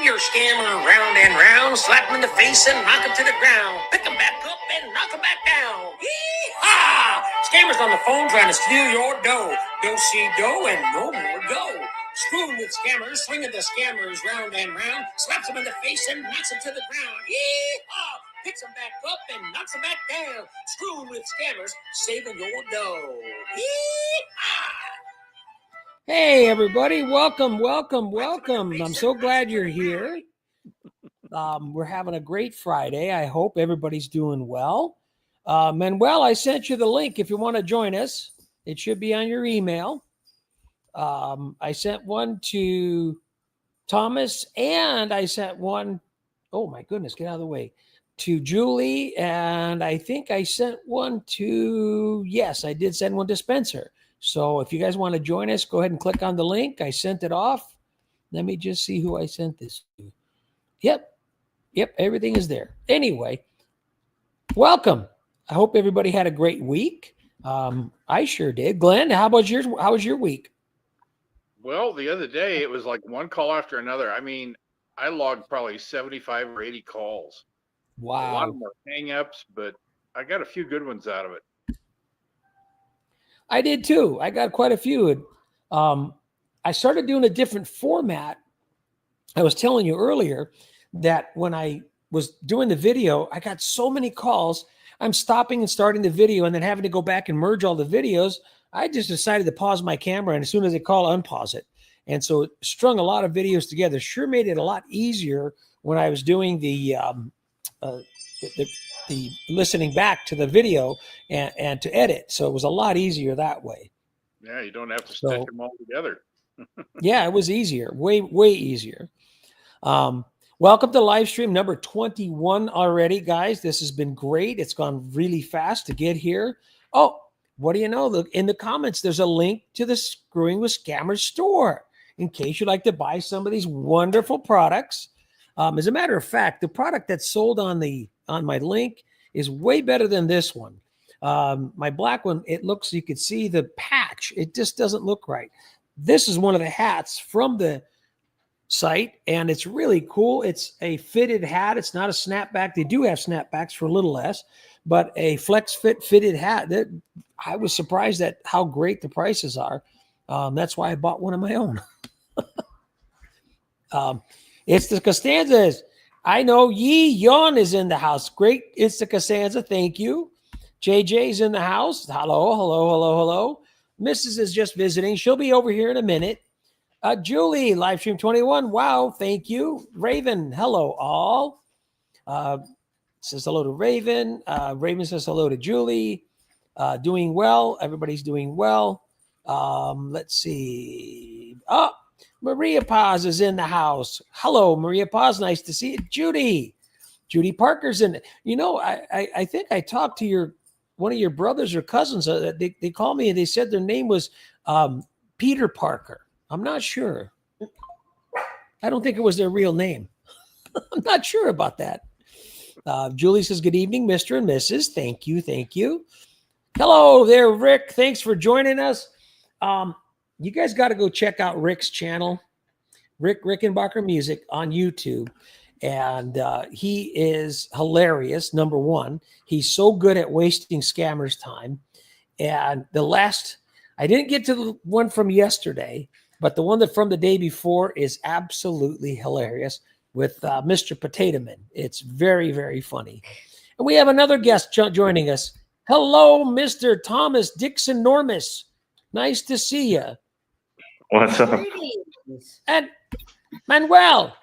your scammer round and round, slap him in the face and knock him to the ground. Pick him back up and knock him back down. Yee-haw! Scammers on the phone trying to steal your dough. Don't see dough and no more go. Screwing with scammers, swinging the scammers round and round, slaps them in the face and knocks them to the ground. Yee-haw! Picks them back up and knocks them back down. Screwing with scammers, saving your dough. Yee-haw! Hey, everybody. Welcome. I'm so glad you're here. We're having a great Friday. I hope everybody's doing well. Manuel, I sent you the link if you want to join us. It should be on your email. I sent one to Thomas, and I sent one, oh my goodness, get out of the way, to Julie, and I think I sent one to, yes, I did send one to Spencer. So if you guys want to join us, go ahead and click on the link. I sent it off. Let me just see who I sent this to. Yep, everything is there. Anyway, welcome. I hope everybody had a great week. I sure did. Glenn, how was your week? Well, the other day, it was like one call after another. I mean, I logged probably 75 or 80 calls. Wow. A lot of them were hang-ups, but I got a few good ones out of it. I did too. I got quite a few. I started doing a different format. I was telling you earlier that when I was doing the video, I got so many calls. I'm stopping and starting the video and then having to go back and merge all the videos. I just decided to pause my camera, and as soon as they call, unpause it. And so it strung a lot of videos together. Sure made it a lot easier when I was doing the listening back to the video and to edit. So it was a lot easier that way. Yeah, you don't have to stitch them all together. Yeah, it was easier, way easier. Welcome to live stream number 21 already, guys. This has been great. It's gone really fast to get here. Oh, what do you know? Look, in the comments, there's a link to the Screwing with Scammers store in case you'd like to buy some of these wonderful products. As a matter of fact, the product that's sold on my link is way better than this one. My black one, it looks, you could see the patch. It just doesn't look right. This is one of the hats from the site, and it's really cool. It's a fitted hat. It's not a snapback. They do have snapbacks for a little less, but a flex fit fitted hat. That I was surprised at how great the prices are. That's why I bought one of my own. It's the Costanzas. I know Yi Yon is in the house. Great. It's the Costanza. Thank you. JJ's in the house. Hello. Mrs. is just visiting. She'll be over here in a minute. Julie, Livestream 21. Wow. Thank you. Raven. Hello, all. Says hello to Raven. Raven says hello to Julie. Doing well. Everybody's doing well. Let's see. Oh, Maria Paz is in the house. Hello, Maria Paz. Nice to see you. Judy Parker's in. You know, I think I talked to one of your brothers or cousins. They called me and they said their name was Peter Parker. I'm not sure. I don't think it was their real name. I'm not sure about that. Julie says, good evening, Mr. and Mrs. Thank you. Hello there, Rick. Thanks for joining us. You guys got to go check out Rick's channel, Rick Rickenbacker Music on YouTube. And he is hilarious, number one. He's so good at wasting scammers' time. And I didn't get to the one from yesterday, but the one from the day before is absolutely hilarious with Mr. Potato Man. It's very, very funny. And we have another guest joining us. Hello, Mr. Thomas Dixon Normus. Nice to see you. What's up? And Manuel,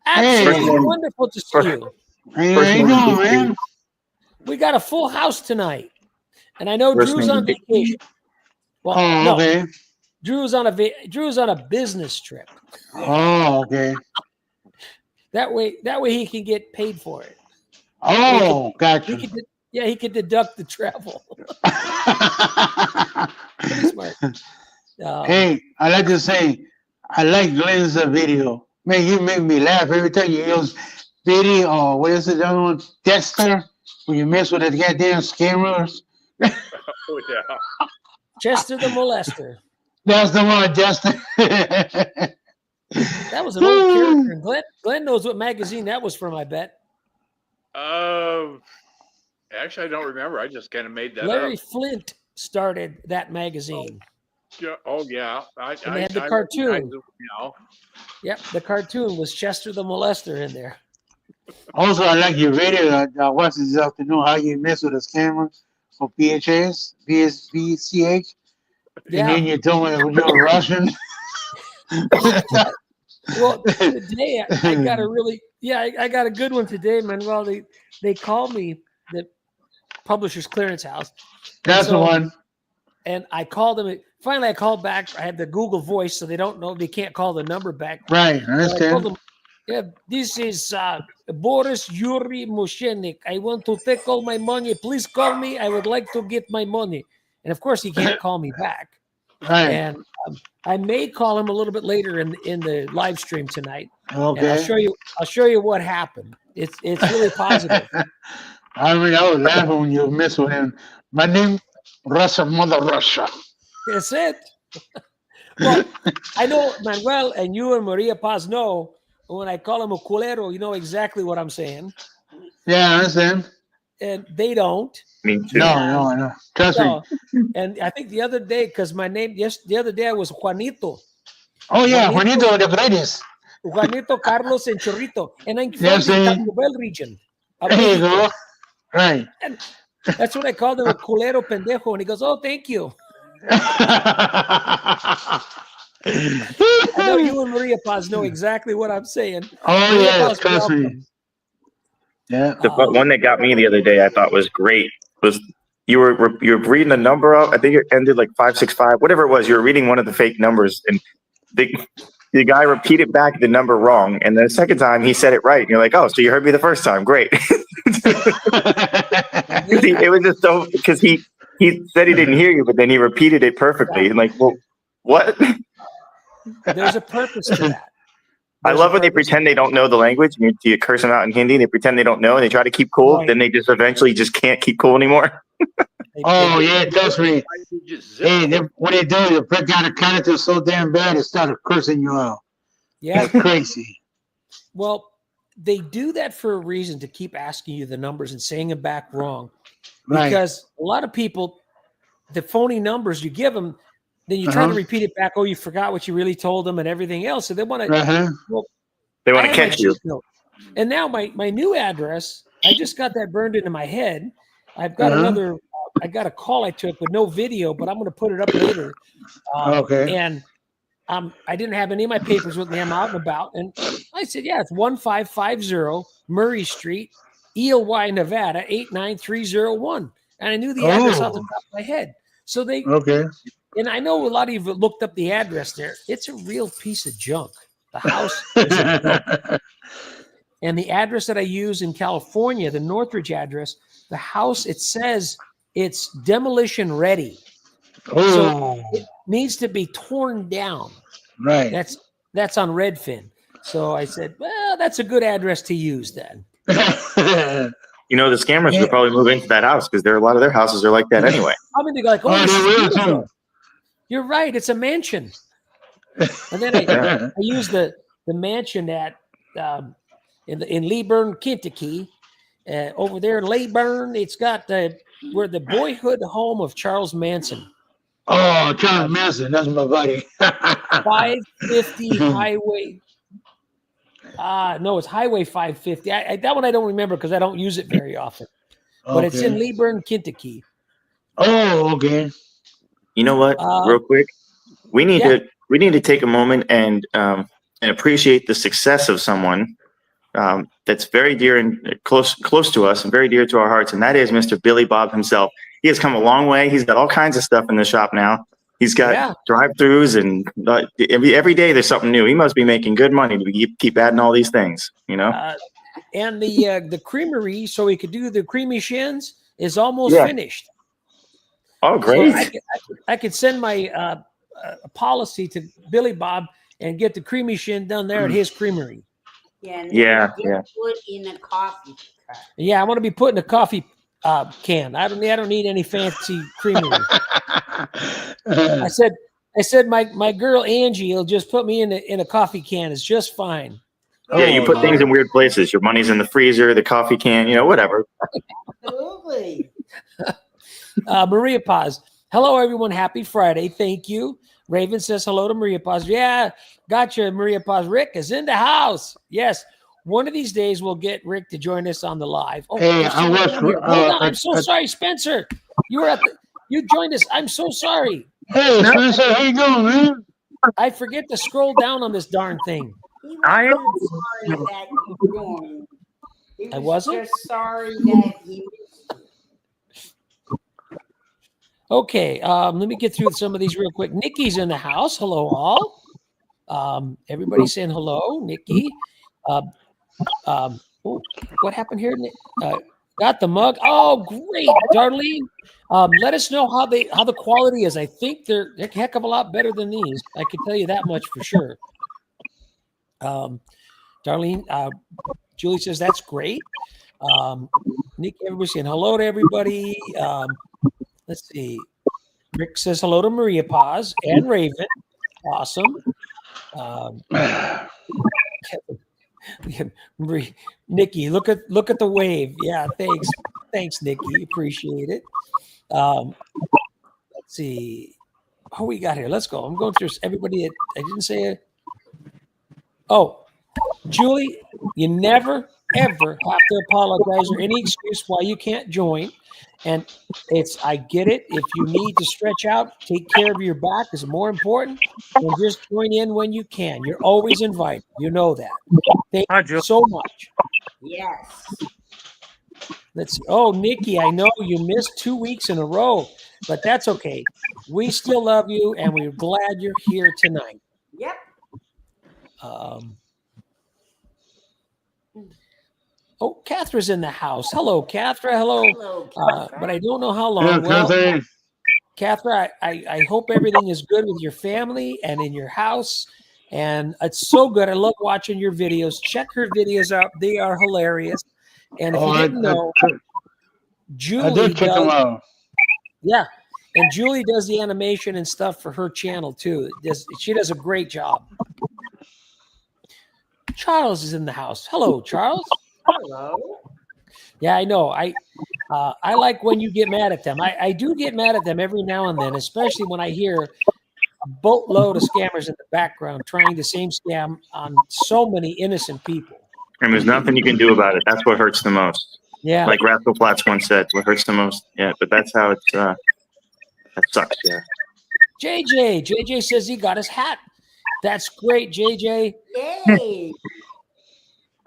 absolutely wonderful to see you. How you doing, man? We got a full house tonight. And I know Drew's on vacation. Well, okay. Drew's on a business trip. Oh, okay. That way he can get paid for it. Oh, gotcha. He could deduct the travel. Pretty smart. Hey, I like to say, I like Glenn's video. Man, you make me laugh every time you use video, or what is it, the other one? Dexter, when you mess with the goddamn scammers. Oh, yeah. Chester the Molester. That's the one, Dexter. That was an old character. And Glenn knows what magazine that was from, I bet. Actually, I don't remember. I just kind of made that Larry up. Flint started that magazine. Oh yeah, And they had the I cartoon. recognize it now. Yep, the cartoon was Chester the Molester in there. Also, I like your video. I watched this afternoon how you mess with a scammer for PHS, VCH. Yeah. And then you told me you're Russian. Well, today I got a really, I got a good one today, Manuel. They called me, the Publishers Clearance House. That's the one. And I called them. Finally, I called back. I had the Google Voice, so they don't know. They can't call the number back. Right, I So I told understand. them, yeah, this is Boris Yuri Mushenik. I want to take all my money. Please call me. I would like to get my money. And of course, he can't call me back. Right. And I may call him a little bit later in the live stream tonight. Okay. And I'll show you what happened. It's really positive. I mean, I was laughing when you mess with him. My name, Russia, Mother Russia. That's it. Well, I know Manuel and you and Maria Paz know when I call him a culero, you know exactly what I'm saying. Yeah, I understand. And they don't. Me too. No. Trust me. And I think the other day, because my name, the other day I was Juanito. Oh, yeah, Juanito, the greatest. Juanito, Carlos, and Chorrito. And I'm from Yes, the eh? Taco Bell region. of There you Mexico. go. Right. And that's what I called him, a culero pendejo. And he goes, oh, thank you. I know you and Maria Paz know exactly what I'm saying. Oh, Maria yeah, Paz, trust me. welcome. Yeah. The one that got me the other day, I thought was great, was you were reading a number up. I think it ended like 565, whatever it was. You were reading one of the fake numbers, and the guy repeated back the number wrong, and the second time he said it right. And you're like, oh, so you heard me the first time? Great. It was just so because he said he didn't hear you, but then he repeated it perfectly. And like, well, what? There's a purpose to that. I love when they pretend they don't know the language. And you curse them out in Hindi. They pretend they don't know, and they try to keep cool. Right. Then they just eventually just can't keep cool anymore. Oh, yeah, trust me. Hey, what they do, they break out a character so damn bad, they start cursing you out. Yeah. That's crazy. Well, they do that for a reason, to keep asking you the numbers and saying them back wrong. Right. Because a lot of people, the phony numbers you give them, then you try to repeat it back. Oh, you forgot what you really told them and everything else. So they want to, They want I to have my catch you. cheat note. And now my new address, I just got that burned into my head. I've got another, I got a call I took with no video, but I'm going to put it up later. Okay. And I didn't have any of my papers with me. I'm out and about. And I said, yeah, it's 1550 Murray Street, ELY, Nevada, 89301. And I knew the address off the top of my head. So they, and I know a lot of you have looked up the address there. It's a real piece of junk. The house is a junk. And the address that I use in California, the Northridge address, the house, it says it's demolition ready. So it needs to be torn down. Right. That's on Redfin. So I said, well, that's a good address to use then. You know, the scammers would probably move into that house because a lot of their houses are like that anyway. I mean, they're like, oh, this is beautiful. You're right. It's a mansion. And then I use the mansion at in Leeburn, Kentucky, over there in Leeburn. It's got where the boyhood home of Charles Manson. Oh, Charles Manson, that's my buddy. 550 Highway. No, it's Highway 550. That one I don't remember because I don't use it very often. But it's in Leeburn, Kentucky. Oh, okay. You know what? Real quick, we need to take a moment and appreciate the success of someone that's very dear and close to us and very dear to our hearts, and that is Mr. Billy Bob himself. He has come a long way. He's got all kinds of stuff in the shop now. He's got drive-throughs, and every day there's something new. He must be making good money to keep adding all these things, you know. And the creamery, so he could do the creamy shins, is almost finished. Oh, great! So I could send my policy to Billy Bob and get the creamy shin done there at his creamery. Yeah. Put in a coffee cup. Yeah, I want to be put in a coffee can. I don't need any fancy creamery. I I said my girl Angie will just put me in a coffee can. It's just fine. Yeah, you put things in weird places. Your money's in the freezer, the coffee can, whatever. Absolutely. Maria Paz. Hello, everyone. Happy Friday. Thank you. Raven says hello to Maria Paz. Yeah, gotcha, Maria Paz. Rick is in the house. Yes. One of these days, we'll get Rick to join us on the live. Oh, Hey, there's I someone was, down here. Hold on. I'm so sorry, Spencer. You joined us. I'm so sorry. Hey, Spencer, how you doing, man? I forget to scroll down on this darn thing. He I am- wasn't sorry that you joined. He I was wasn't? just sorry that he. Okay, let me get through some of these real quick. Nikki's in the house. Hello, all. Everybody saying hello, Nikki. Oh, what happened here? Got the mug. Oh, great, Darlene. Let us know how the quality is. I think they're a heck of a lot better than these. I can tell you that much for sure. Darlene, Julie says that's great. Nick, everybody's saying hello to everybody. Let's see. Rick says hello to Maria Paz and Raven. Awesome. Nikki, look at the wave. Yeah, thanks, Nikki. Appreciate it. Let's see. Who we got here? Let's go. I'm going through everybody. I didn't say it. Oh, Julie, you never ever have to apologize or any excuse why you can't join. And I get it. If you need to stretch out, take care of your back is more important than just join in when you can. You're always invited. You know that. Thank you so much. Yes. Let's see. Oh, Nikki, I know you missed 2 weeks in a row, but that's okay. We still love you, and we're glad you're here tonight. Yep. Oh, Catherine's in the house. Hello, Catherine. Hello. Hello, Catherine. But I don't know how long. Yeah, Well, Catherine. Catherine, I hope everything is good with your family and in your house. And it's so good. I love watching your videos. Check her videos out. They are hilarious. And if you didn't know, I Julie did check them does. out. Yeah. And Julie does the animation and stuff for her channel too. She does a great job. Charles is in the house. Hello, Charles. Hello. Yeah, I know. I like when you get mad at them. I do get mad at them every now and then, especially when I hear a boatload of scammers in the background trying the same scam on so many innocent people. And there's nothing you can do about it. That's what hurts the most. Yeah. Like Rascal Flatts once said, what hurts the most. Yeah, but that's how it's, that sucks, yeah. JJ says he got his hat. That's great, JJ. Yay.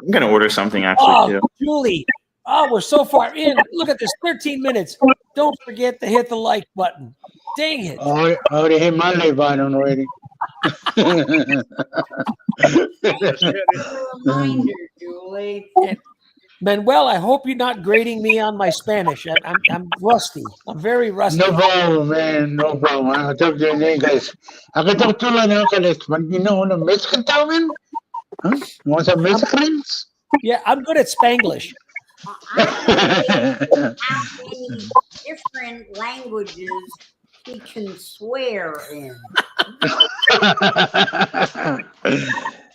I'm going to order something actually, too. Julie. Oh, we're so far in. Look at this, 13 minutes. Don't forget to hit the like button. Dang it. I already hit my like button already. Thanks for the reminder, Julie. Manuel, I hope you're not grading me on my Spanish. I'm rusty. I'm very rusty. No problem, man. No problem. I'll talk to you in English. I can talk to you in English, but you know what a Mexican town? Huh? You want some Mexicans? Yeah, I'm good at Spanglish. I don't know how many different languages he can swear in.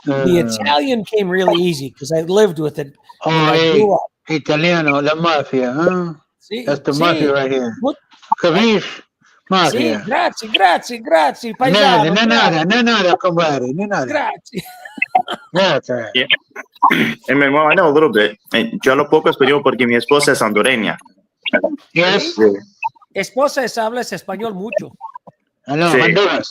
The Italian came really easy because I lived with it. Oh, I hey, grew up. Italiano, la mafia, huh? See, That's the mafia right here. What? Capiche? See, Mafia. grazie, Nada, paesano. nada, compadre, nada. Grazie. Grazie. Yeah. And Manuel, I know a little bit. Yo hablo poco español porque mi esposa es hondureña. Yes, Esposa hablas español mucho. I know, Sí. Honduras.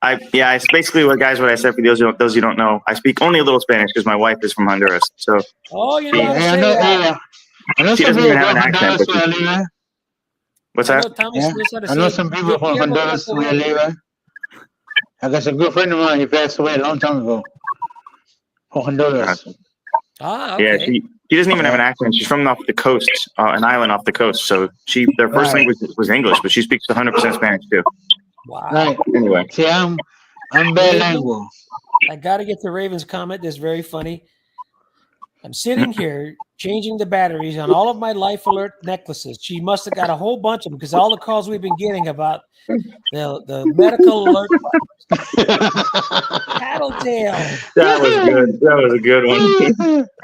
It's basically what I said for those you don't know. I speak only a little Spanish because my wife is from Honduras. So Oh, you know how to Yeah, say that. I know She some doesn't people even have from an accent, Honduras but where I live. what's I know that? Thomas Yeah, knows how to I know say some people from Honduras where I live. I got a good friend of mine. He passed away a long time ago. From Honduras. Ah, Yeah, okay. she doesn't even have an accent. She's from off the coast, an island off the coast. So their first Right. language was English, but she speaks 100% Spanish too. Wow. Right. Anyway, See, I'm bilingual. I got to get to Raven's comment. That's very funny. I'm sitting here changing the batteries on all of my Life Alert necklaces. She must have got a whole bunch of them because all the calls we've been getting about the medical alert. Tattletale. That was good. That was a good one.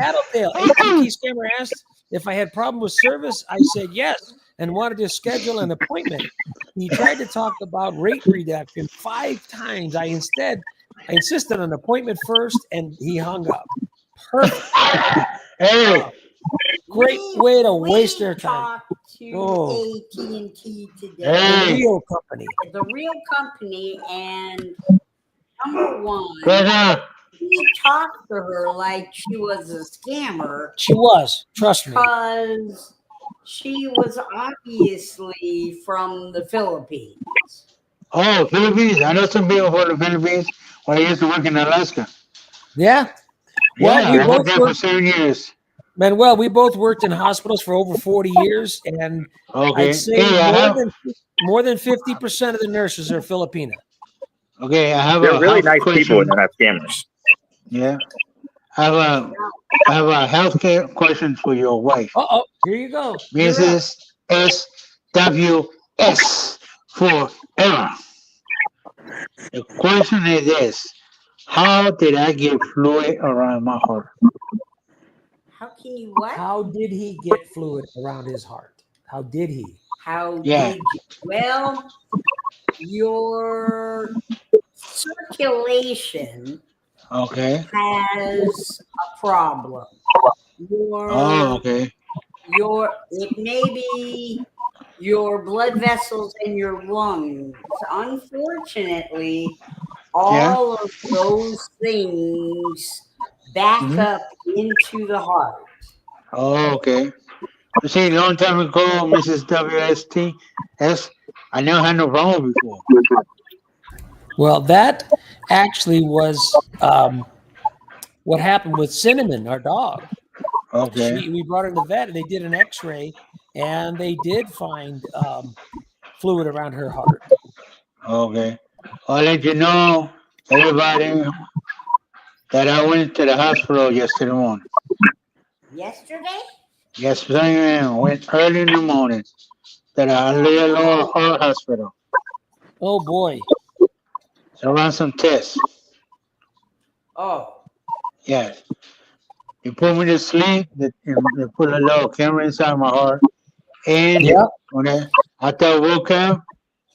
Tattletale. ATT scammer asked if I had problem with service. I said yes and wanted to schedule an appointment. He tried to talk about rate reduction 5 times. I insisted on an appointment first, and he hung up. Perfect. Hey, Great way to waste their time. Talked to Oh. AT&T today. The hey, real company. The real company, and number one, brother. he talked to her like she was a scammer She was. Trust me. because she was obviously from the Philippines. Oh, Philippines. I know some people from the Philippines. When I used to work in Alaska. Yeah. Well, Yeah, we I both worked there for worked, 7 years. Manuel, we both worked in hospitals for over 40 years, and Okay. I'd say Hey, more than 50% of the nurses are Filipina. okay, I have They're a really health nice question. people, and they're not scammers. Yeah. I have a healthcare question for your wife. Uh-oh, here you go. You're up. Mrs. SWS forever. The question is this. How did I get fluid around my heart? How can you what? How did he get fluid around his heart? How did he? How Yeah. did you? Well, your circulation Okay. has a problem. Oh, okay. It may be your blood vessels in your lungs. Unfortunately, all of those things back Mhm. up into the heart. Oh, okay. You see, a long time ago, Mrs. WSTS, I never had no problem before. Well, that actually was what happened with Cinnamon, our dog. Okay. We brought her to the vet, and they did an X-ray, and they did find fluid around her heart. Okay. I'll let you know, everybody, that I went to the hospital yesterday morning. Yesterday? Yesterday, I went early in the morning to the Little Heart Hospital. Oh boy! So run some tests. Oh, Yeah. They put me to sleep. They put a little camera inside my heart. And Yeah. when after I woke up,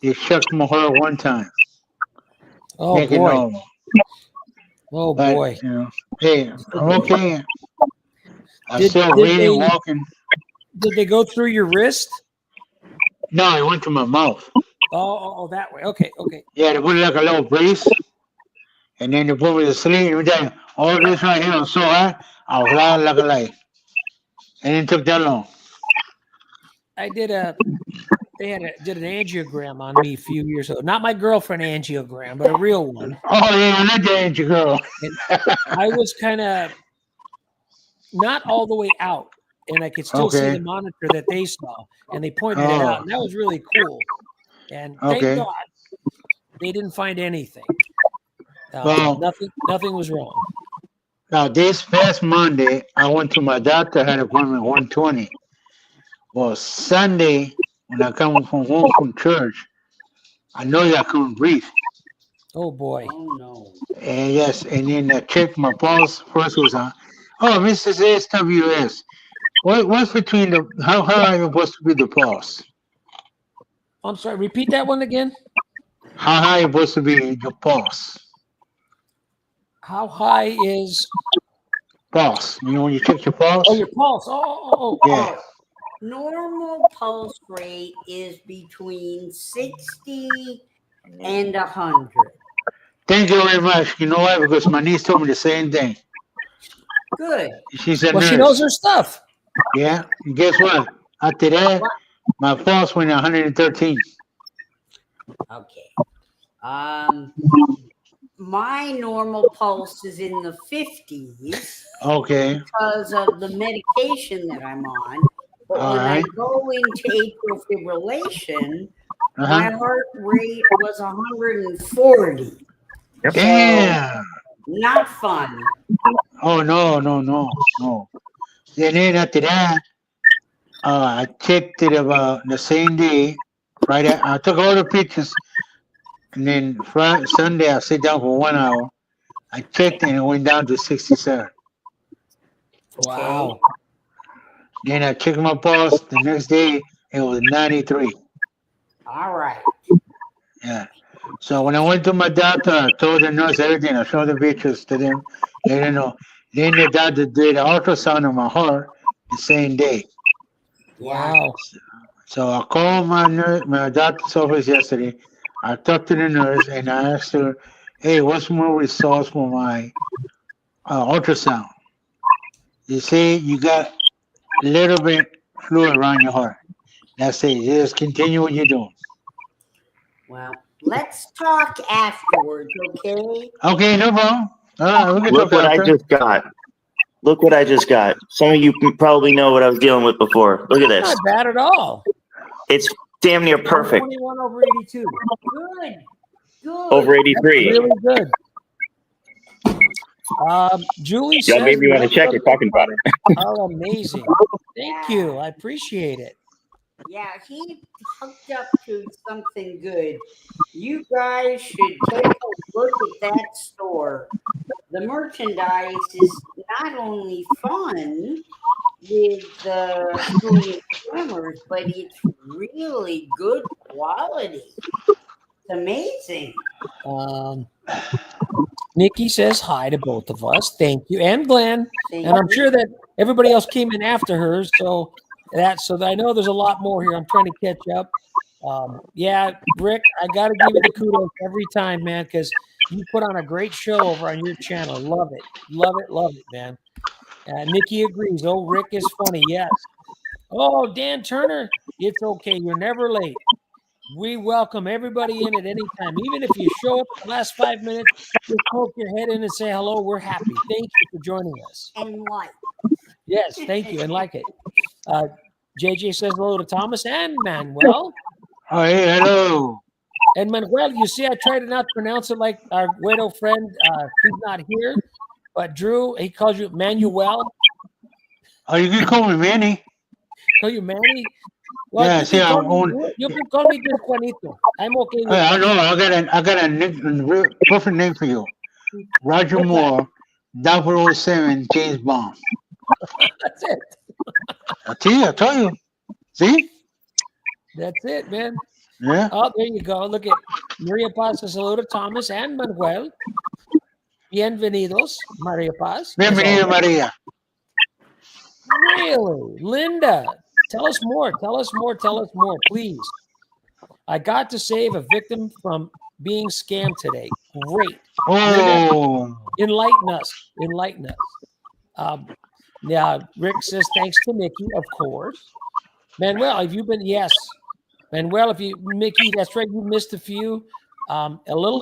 they shook my heart one time. Oh Make it boy! normal. Oh But, boy! you know, hey, I'm okay. I'm Did- still did reading, they- walking. Did they go through your wrist? No, it went to my mouth. Oh, that way. Okay. Yeah, they put it like a little brace. And then they put me to sleep. And then all this right here was so hot, I was lying like a light. And it took that long. I did did an angiogram on me a few years ago. Not my girlfriend angiogram, but a real one. Oh, yeah, I like that, ain't you, girl? I was kind of not all the way out, and I could still see Okay. the monitor that they saw, and they pointed it out, and that was really cool. And thank Okay. God they didn't find anything. Well- Nothing was wrong. Now, this past Monday, I went to my doctor, had an appointment at 1:20. Well, Sunday, when I come from home from church, I know I couldn't breathe. Oh boy! oh no. And yes, and then I checked my pulse. First was on. Oh, Mrs. SWS. What's between how high are you supposed to be the pulse? I'm sorry. Repeat that one again. How high are you supposed to be the pulse? How high is Pulse. You know when you check your pulse? your pulse? Oh. Yeah. Normal pulse rate is between 60 and 100. Thank you very much. You know why? Because my niece told me the same thing. Good. She's a Well, nurse. she knows her stuff. Yeah. And guess what? After that, my pulse went 113. Okay. My normal pulse is in the 50s Okay. because of the medication that I'm on. But All when I right. go into atrial fibrillation, my Uh-huh. heart rate was 140. Yep. Damn. Not fun. Oh, no. Then after that, I checked it about the same day. Friday, I took all the pictures, and then Friday, Sunday, I sit down for 1 hour. I checked and it went down to 67. Wow. Then I checked my pulse. The next day, it was 93. All right. Yeah. So when I went to my doctor, I told the nurse everything. I showed the pictures to them, let them know. Then the doctor did an ultrasound of my heart the same day. Yeah. Wow. So I called my doctor's office yesterday. I talked to the nurse and I asked her, "Hey, what's more results for my ultrasound?" They say you got a little bit fluid around your heart. That's it. Just continue what you're doing. Well, let's talk afterwards, okay? Okay, no problem. All right, we can Look talk what I after. just got. Look what I just got. Some of you probably know what I was dealing with before. Look at this. Not bad at all. It's damn near perfect. 21 over 82. Good. Over 83. Really good. Julie Y'all says, made me want to check it talking about it. Oh, amazing. Thank you. I appreciate it. Yeah, he hooked up to something good. You guys should take a look at that store. The merchandise is not only fun with the shooting cameras, but it's really good quality. It's amazing. Nikki says hi to both of us. Thank you. And Glenn. Thank And I'm you. sure that everybody else came in after her. So that I know there's a lot more here. I'm trying to catch up. Yeah, Rick, I got to give you the kudos every time, man, because you put on a great show over on your channel. Love it. Love it, man. Nikki agrees. Oh, Rick is funny. Yes. Oh, Dan Turner, it's okay. You're never late. We welcome everybody in at any time. Even if you show up the last 5 minutes, just poke your head in and say hello. We're happy. Thank you for joining us. And what? Yes, thank you. And like it. JJ says hello to Thomas and Manuel. Oh, hey, hello. And Manuel, you see, I tried to not pronounce it like our widow friend. He's not here. But Drew, he calls you Manuel. Oh, you can call me Manny. Call you Manny? Well, Yeah, you see, can call me just Juanito. I'm okay with I that. know. I got a perfect name for you. Roger Moore, 007 James Bond. That's it. I told you. See? That's it, man. Yeah. Oh, there you go. Look at Maria Paz says hello to Thomas and Manuel. Bienvenidos, Maria Paz. Bienvenida, Maria. Really? Linda, tell us more. Tell us more, please. I got to save a victim from being scammed today. Great. Oh. Linda, enlighten us. Yeah, Rick says thanks to Mickey, of course. Manuel, have you been? Yes. Manuel, Mickey, that's right. You missed a few. A little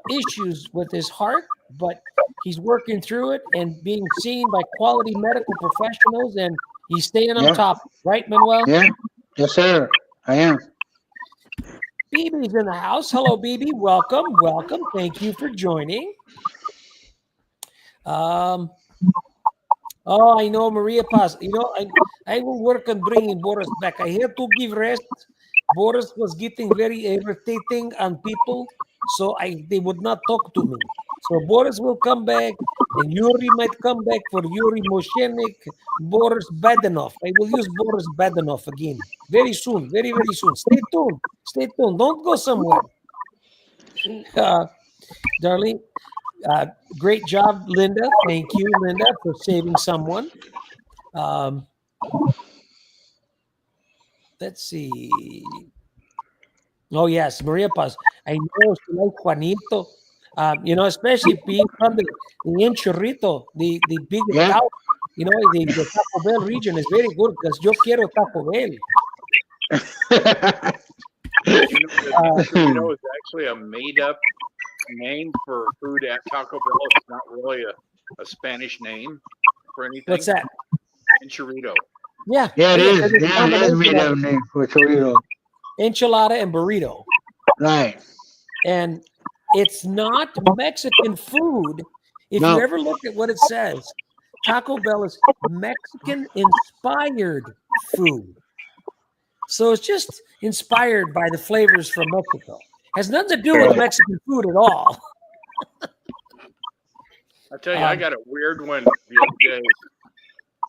issues with his heart, but he's working through it and being seen by quality medical professionals, and he's staying on top. Right, Manuel? Yeah. Yes, sir. I am. BB's in the house. Hello, BB. Welcome. Thank you for joining. Oh, I know, Maria Paz. You know, I will work on bringing Boris back. I had to give rest. Boris was getting very irritating on people, so they would not talk to me. So Boris will come back, and Yuri might come back for Yuri Moshenik, Boris Badenov. I will use Boris Badenov again very soon, very, very soon. Stay tuned. Don't go somewhere. Darlene, great job, Linda. Thank you, Linda, for saving someone. Let's see. Oh, yes, Maria Paz. I know she likes Juanito. You know, especially being from the Enchurrito, the big cow. You know, the Taco Bell region is very good because yo quiero Taco Bell. You know, it's actually a made-up name for food at Taco Bell. It's not really a Spanish name for anything. What's that? Enchilada. Yeah. Yeah, it is. Yeah, it is made up name for chorizo. Enchilada and burrito. Right. And It's not Mexican food. If No. you ever look at what it says, Taco Bell is Mexican-inspired food. So it's just inspired by the flavors from Mexico. Has nothing to do with Mexican food at all. I tell you, I got a weird one the other day.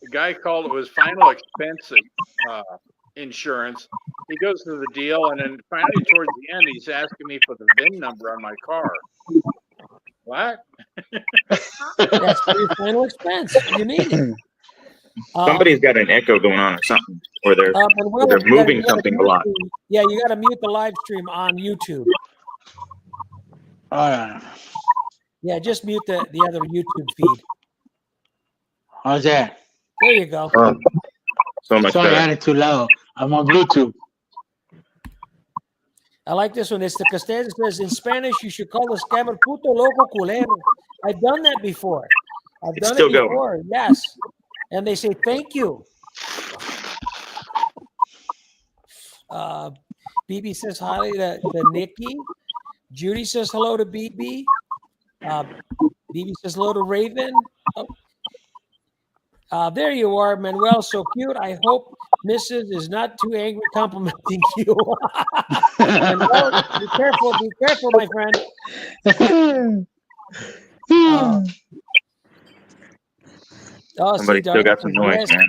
The guy called, it was final expense insurance. He goes through the deal, and then finally towards the end, he's asking me for the VIN number on my car. What? That's for your final expense. You need it. Somebody's got an echo going on or something, or they're moving something a lot. Yeah, you got to mute the live stream on YouTube. Yeah, just mute the other YouTube feed. How's that? There you go. So much Sorry, I better. had it too loud. I'm on Bluetooth. I like this one. It's the Costanza says, in Spanish, you should call the scammer puto loco culero. I've done that before. I've done it before. Yes. And they say, thank you. BB says hi to Nikki. Judy says hello to BB. BB says hello to Raven. There you are, Manuel. So cute. I hope Mrs. is not too angry complimenting you. Manuel, be careful, my friend. Somebody still got some noise, man.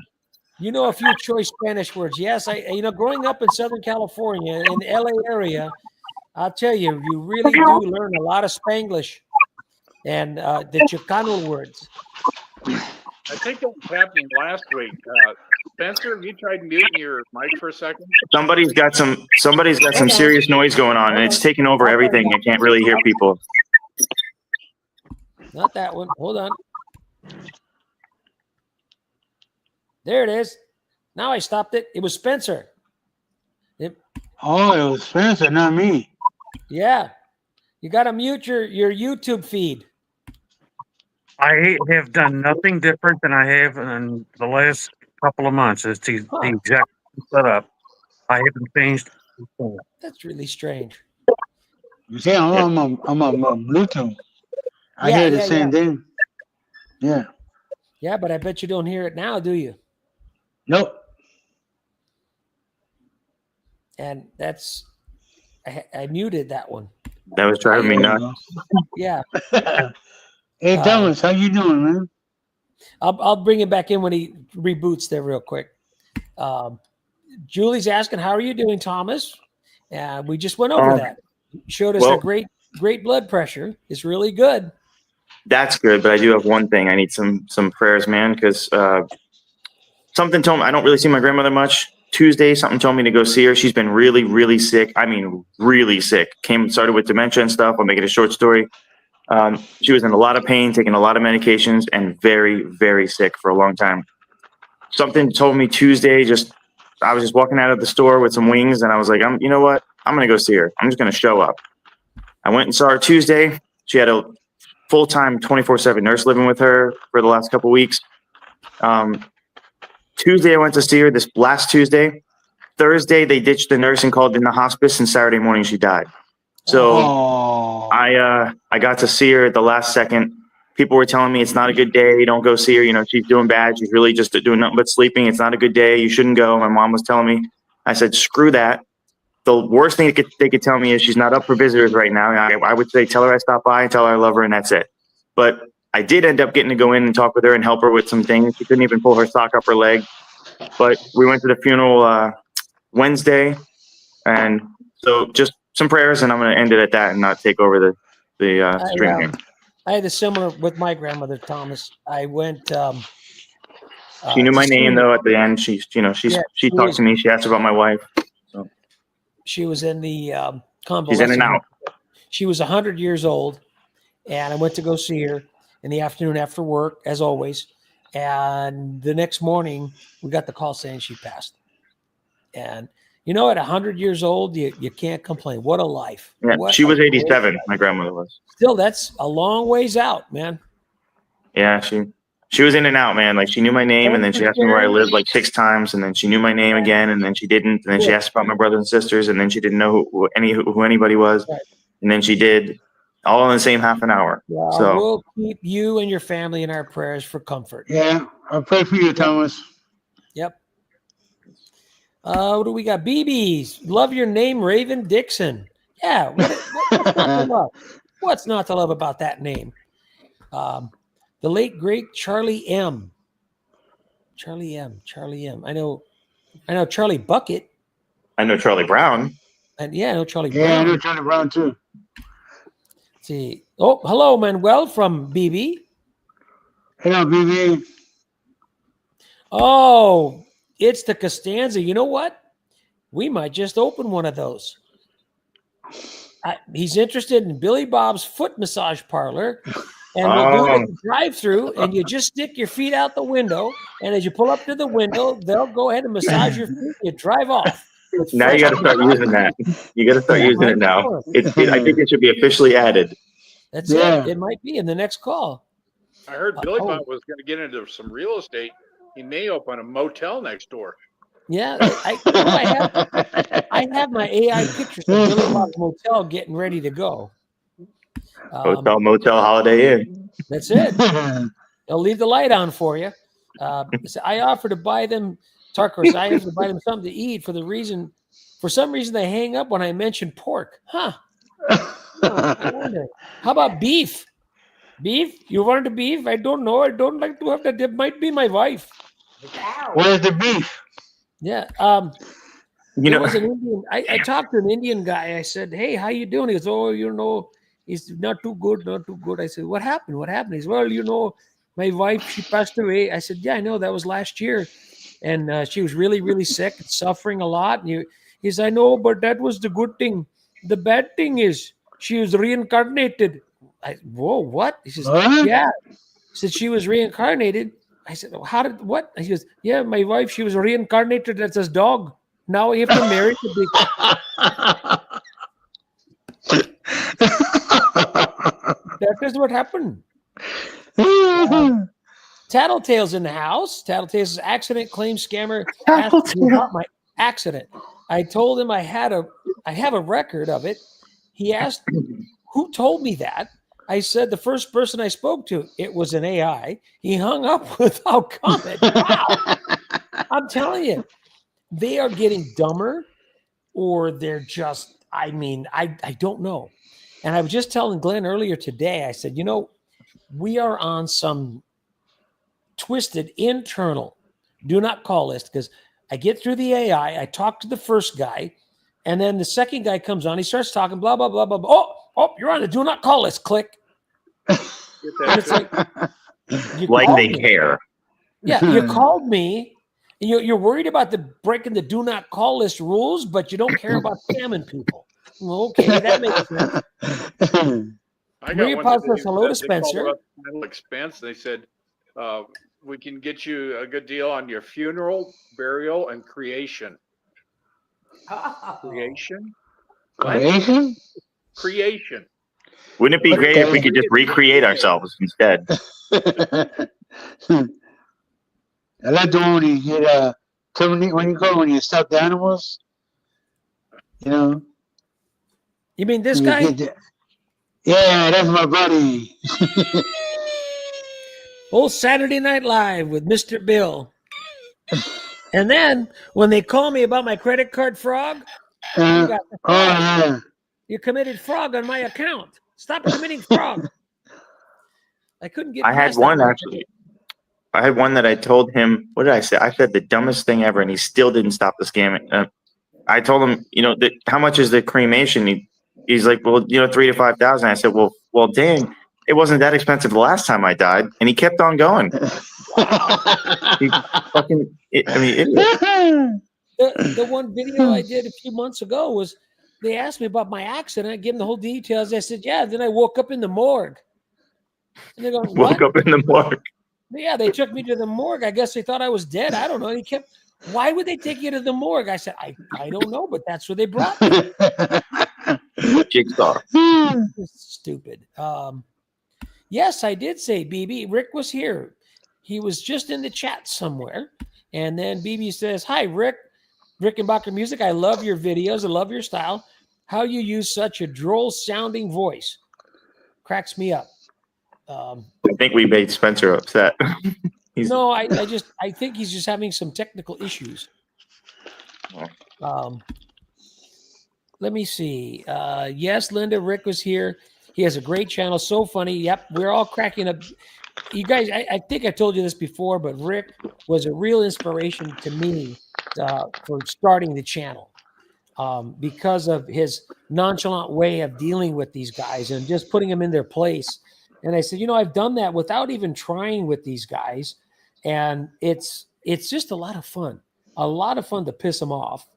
You know a few choice Spanish words. Yes, growing up in Southern California, in the LA area, I'll tell you, you really do learn a lot of Spanglish and the Chicano words. I think that was happening last week. Spencer, have you tried muting your mic for a second? Somebody's got some serious noise going on, and it's taking over everything. I can't really hear people. Not that one. Hold on. There it is. Now I stopped it. It was Spencer. Oh, it was Spencer, not me. Yeah. You got to mute your YouTube feed. I have done nothing different than I have in the last couple of months. It's the exact setup. I haven't changed. That's really strange. You see, I'm on Bluetooth. I hear the same thing. Yeah. Yeah, but I bet you don't hear it now, do you? Nope. And that's I muted that one. That was driving me nuts. Yeah. Hey, Thomas, how you doing, man? I'll bring him back in when he reboots there real quick. Julie's asking, how are you doing, Thomas? We just went over that. Showed us a great blood pressure. It's really good. That's good, but I do have one thing. I need some prayers, man, because something told me I don't really see my grandmother much. Tuesday, something told me to go see her. She's been really, really sick. I mean, really sick. Started with dementia and stuff. I'll make it a short story. She was in a lot of pain, taking a lot of medications, and very, very sick for a long time. Something told me Tuesday, I was just walking out of the store with some wings, and I was like, you know what? I'm going to go see her. I'm just going to show up. I went and saw her Tuesday. She had a full-time 24/7 nurse living with her for the last couple of weeks. Tuesday, I went to see her this last Tuesday. Thursday, they ditched the nurse and called in the hospice, and Saturday morning, she died. So I got to see her at the last second. People were telling me it's not a good day. Don't go see her. You know, she's doing bad. She's really just doing nothing but sleeping. It's not a good day. You shouldn't go. My mom was telling me. I said, screw that. The worst thing they could tell me is she's not up for visitors right now. I would say tell her I stopped by and tell her I love her, and that's it. But I did end up getting to go in and talk with her and help her with some things. She couldn't even pull her sock up her leg. But we went to the funeral Wednesday. And so just some prayers, and I'm going to end it at that and not take over the stream here. I had a similar with my grandmother, Thomas. I went. She knew my name though. At the end, she talked to me. She asked about my wife. So she was in the convalescent. She's in and out. She was 100 years old, and I went to go see her in the afternoon after work, as always. And the next morning, we got the call saying she passed. And you know, at 100 years old, you can't complain. What a life. Yeah, she was 87. My grandmother was. Still, that's a long ways out, man. Yeah, she was in and out, man. Like, she knew my name, and then she asked me where I lived like 6 times, and then she knew my name again, and then she didn't, and then she asked about my brothers and sisters, and then she didn't know who anybody was, and then she did. all in the same half an hour. Yeah, So we'll keep you and your family in our prayers for comfort. Yeah, I'll pray for you, Thomas. Yep. What do we got? BBs. Love your name, Raven Dixon. Yeah. What's not to love? What's not to love about that name? The late great Charlie M. Charlie M. I know Charlie Bucket. I know Charlie Brown. And yeah, I know Charlie Yeah, I Brown. know Charlie Brown too. Let's see. Oh, hello, Manuel from BB. Hello, BB. Oh, it's the Costanza. You know what? We might just open one of those. He's interested in Billy Bob's foot massage parlor. And we'll do it at the drive-through, and you just stick your feet out the window, and as you pull up to the window, they'll go ahead and massage your feet. You drive off. Now you got to start using that. You got to start using it now. I think it should be officially added. That's it. It might be in the next call. I heard Billy Bob was going to get into some real estate. He may open a motel next door. Yeah, I have my AI pictures of Billy Bob's Motel getting ready to go. Hotel, motel, Holiday Inn. That's it. They'll leave the light on for you. I offer to buy them, Tarkos, I offer to buy them something to eat for some reason they hang up when I mention pork. Huh. I wonder. How about beef? Beef? You want the beef? I don't know. I don't like to have that. That might be my wife. Where's the beef? Yeah. You know, was an Indian. I talked to an Indian guy. I said, "Hey, how you doing?" He goes, "Oh, he's not too good, not too good." I said, "What happened? What happened?" He said, "Well, my wife, she passed away." I said, "Yeah, I know. That was last year, and she was really, really sick and suffering a lot." And he said, "I know, but that was the good thing. The bad thing is she was reincarnated." Whoa, what? He says, What? "Yeah." He said she was reincarnated. I said, what? He goes, "Yeah, my wife, she was reincarnated as a dog. Now we have to marry the big." That is what happened. Tattletale's in the house. Tattletale's accident claim scammer asked me about my accident. I told him I have a record of it. He asked who told me that. I said the first person I spoke to, it was an AI. He hung up without comment. Wow. I'm telling you, they are getting dumber, or they're just, I don't know. And I was just telling Glenn earlier today, I said, we are on some twisted internal do not call list, because I get through the AI, I talk to the first guy, and then the second guy comes on, he starts talking, blah, blah, blah, blah, blah. Oh, you're on the do not call list, click. And it's like they care. Yeah, you called me. You're worried about breaking the do not call list rules, but you don't care about scamming people. Well, okay, that makes sense. Maria Paz says hello to Spencer. Final expense. They said we can get you a good deal on your funeral, burial, and creation. Creation? Creation? Creation. Wouldn't it be great if we could just recreate ourselves instead? I like the one when you get when you stuff the animals. You mean this guy? Yeah, that's my buddy. Old Saturday Night Live with Mr. Bill. And then when they call me about my credit card frog, you committed fraud on my account. Stop committing fraud. I couldn't get. I had one actually. I had one that I told him. What did I say? I said the dumbest thing ever, and he still didn't stop the scamming. I told him, how much is the cremation? He's like, well, 3,000 to 5,000. I said, well, dang, it wasn't that expensive the last time I died, and he kept on going. Idiot. The one video I did a few months ago was they asked me about my accident. I gave them the whole details. I said, yeah. Then I woke up in the morgue. And they go, what? Woke up in the morgue. Yeah, they took me to the morgue. I guess they thought I was dead. I don't know. He kept. Why would they take you to the morgue? I said, I don't know, but that's where they brought me. Jigsaw. Stupid. Yes, I did say BB. Rick was here. He was just in the chat somewhere. And then BB says, hi, Rick. Rickenbacker Music. I love your videos. I love your style. How you use such a droll sounding voice. cracks me up. I think we made Spencer upset. No, I think he's just having some technical issues. Let me see. Yes, Linda, Rick was here. He has a great channel. So funny. Yep, we're all cracking up. You guys, I think I told you this before, but Rick was a real inspiration to me for starting the channel because of his nonchalant way of dealing with these guys and just putting them in their place. And I said, I've done that without even trying with these guys. And it's just a lot of fun to piss them off.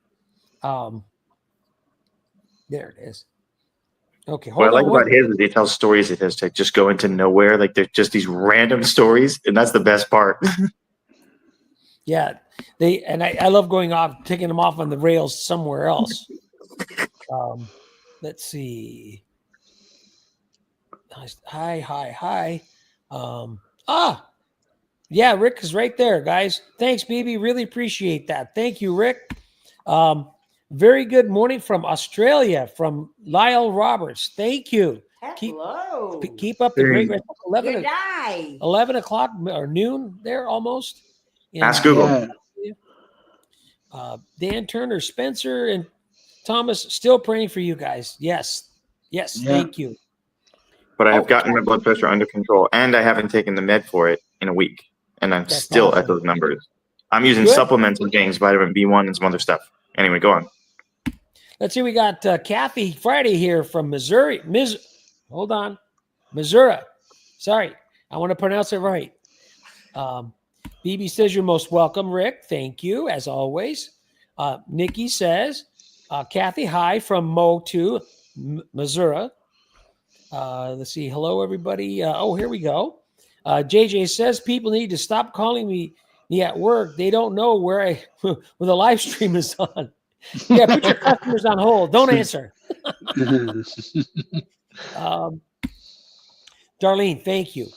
There it is. Okay, hold What I like on. about his is he tells stories that just go into nowhere. Like they're just these random stories, and that's the best part. Yeah, I love going off, taking them off on the rails somewhere else. Let's see. Hi. Yeah, Rick is right there, guys. Thanks, BB. Really appreciate that. Thank you, Rick. Very good morning from Australia, from Lyle Roberts. Thank you. Hello. Keep up the great rest. 11 o'clock or noon there almost. Ask Google. Dan Turner, Spencer, and Thomas still praying for you guys. Yes. Thank you. But I have gotten my blood pressure under control, and I haven't taken the med for it in a week, and I'm still at those numbers. I'm using supplements and getting vitamin B1 and some other stuff. Anyway, go on. Let's see. We got Kathy Friday here from Missouri. Missouri. Sorry, I want to pronounce it right. BB says you're most welcome, Rick. Thank you, as always. Nikki says, Kathy, hi from Mo to Missouri. Let's see. Hello, everybody. Here we go. JJ says people need to stop calling me at work. They don't know where the live stream is on. Yeah, put your customers on hold. Don't answer. Darlene, thank you.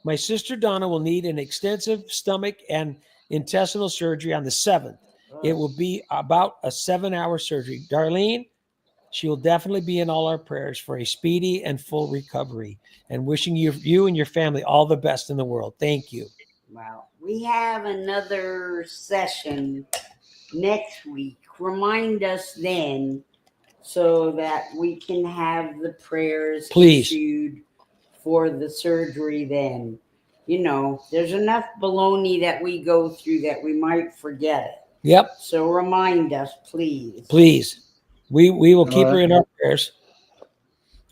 My sister Donna will need an extensive stomach and intestinal surgery on the 7th. It will be about a 7-hour surgery. Darlene, she will definitely be in all our prayers for a speedy and full recovery, and wishing you and your family all the best in the world. Thank you. Wow. We have another session next week. Remind us then so that we can have the prayers issued for the surgery then. There's enough baloney that we go through that we might forget it. Yep. So remind us, please. Please. We will keep her in our prayers.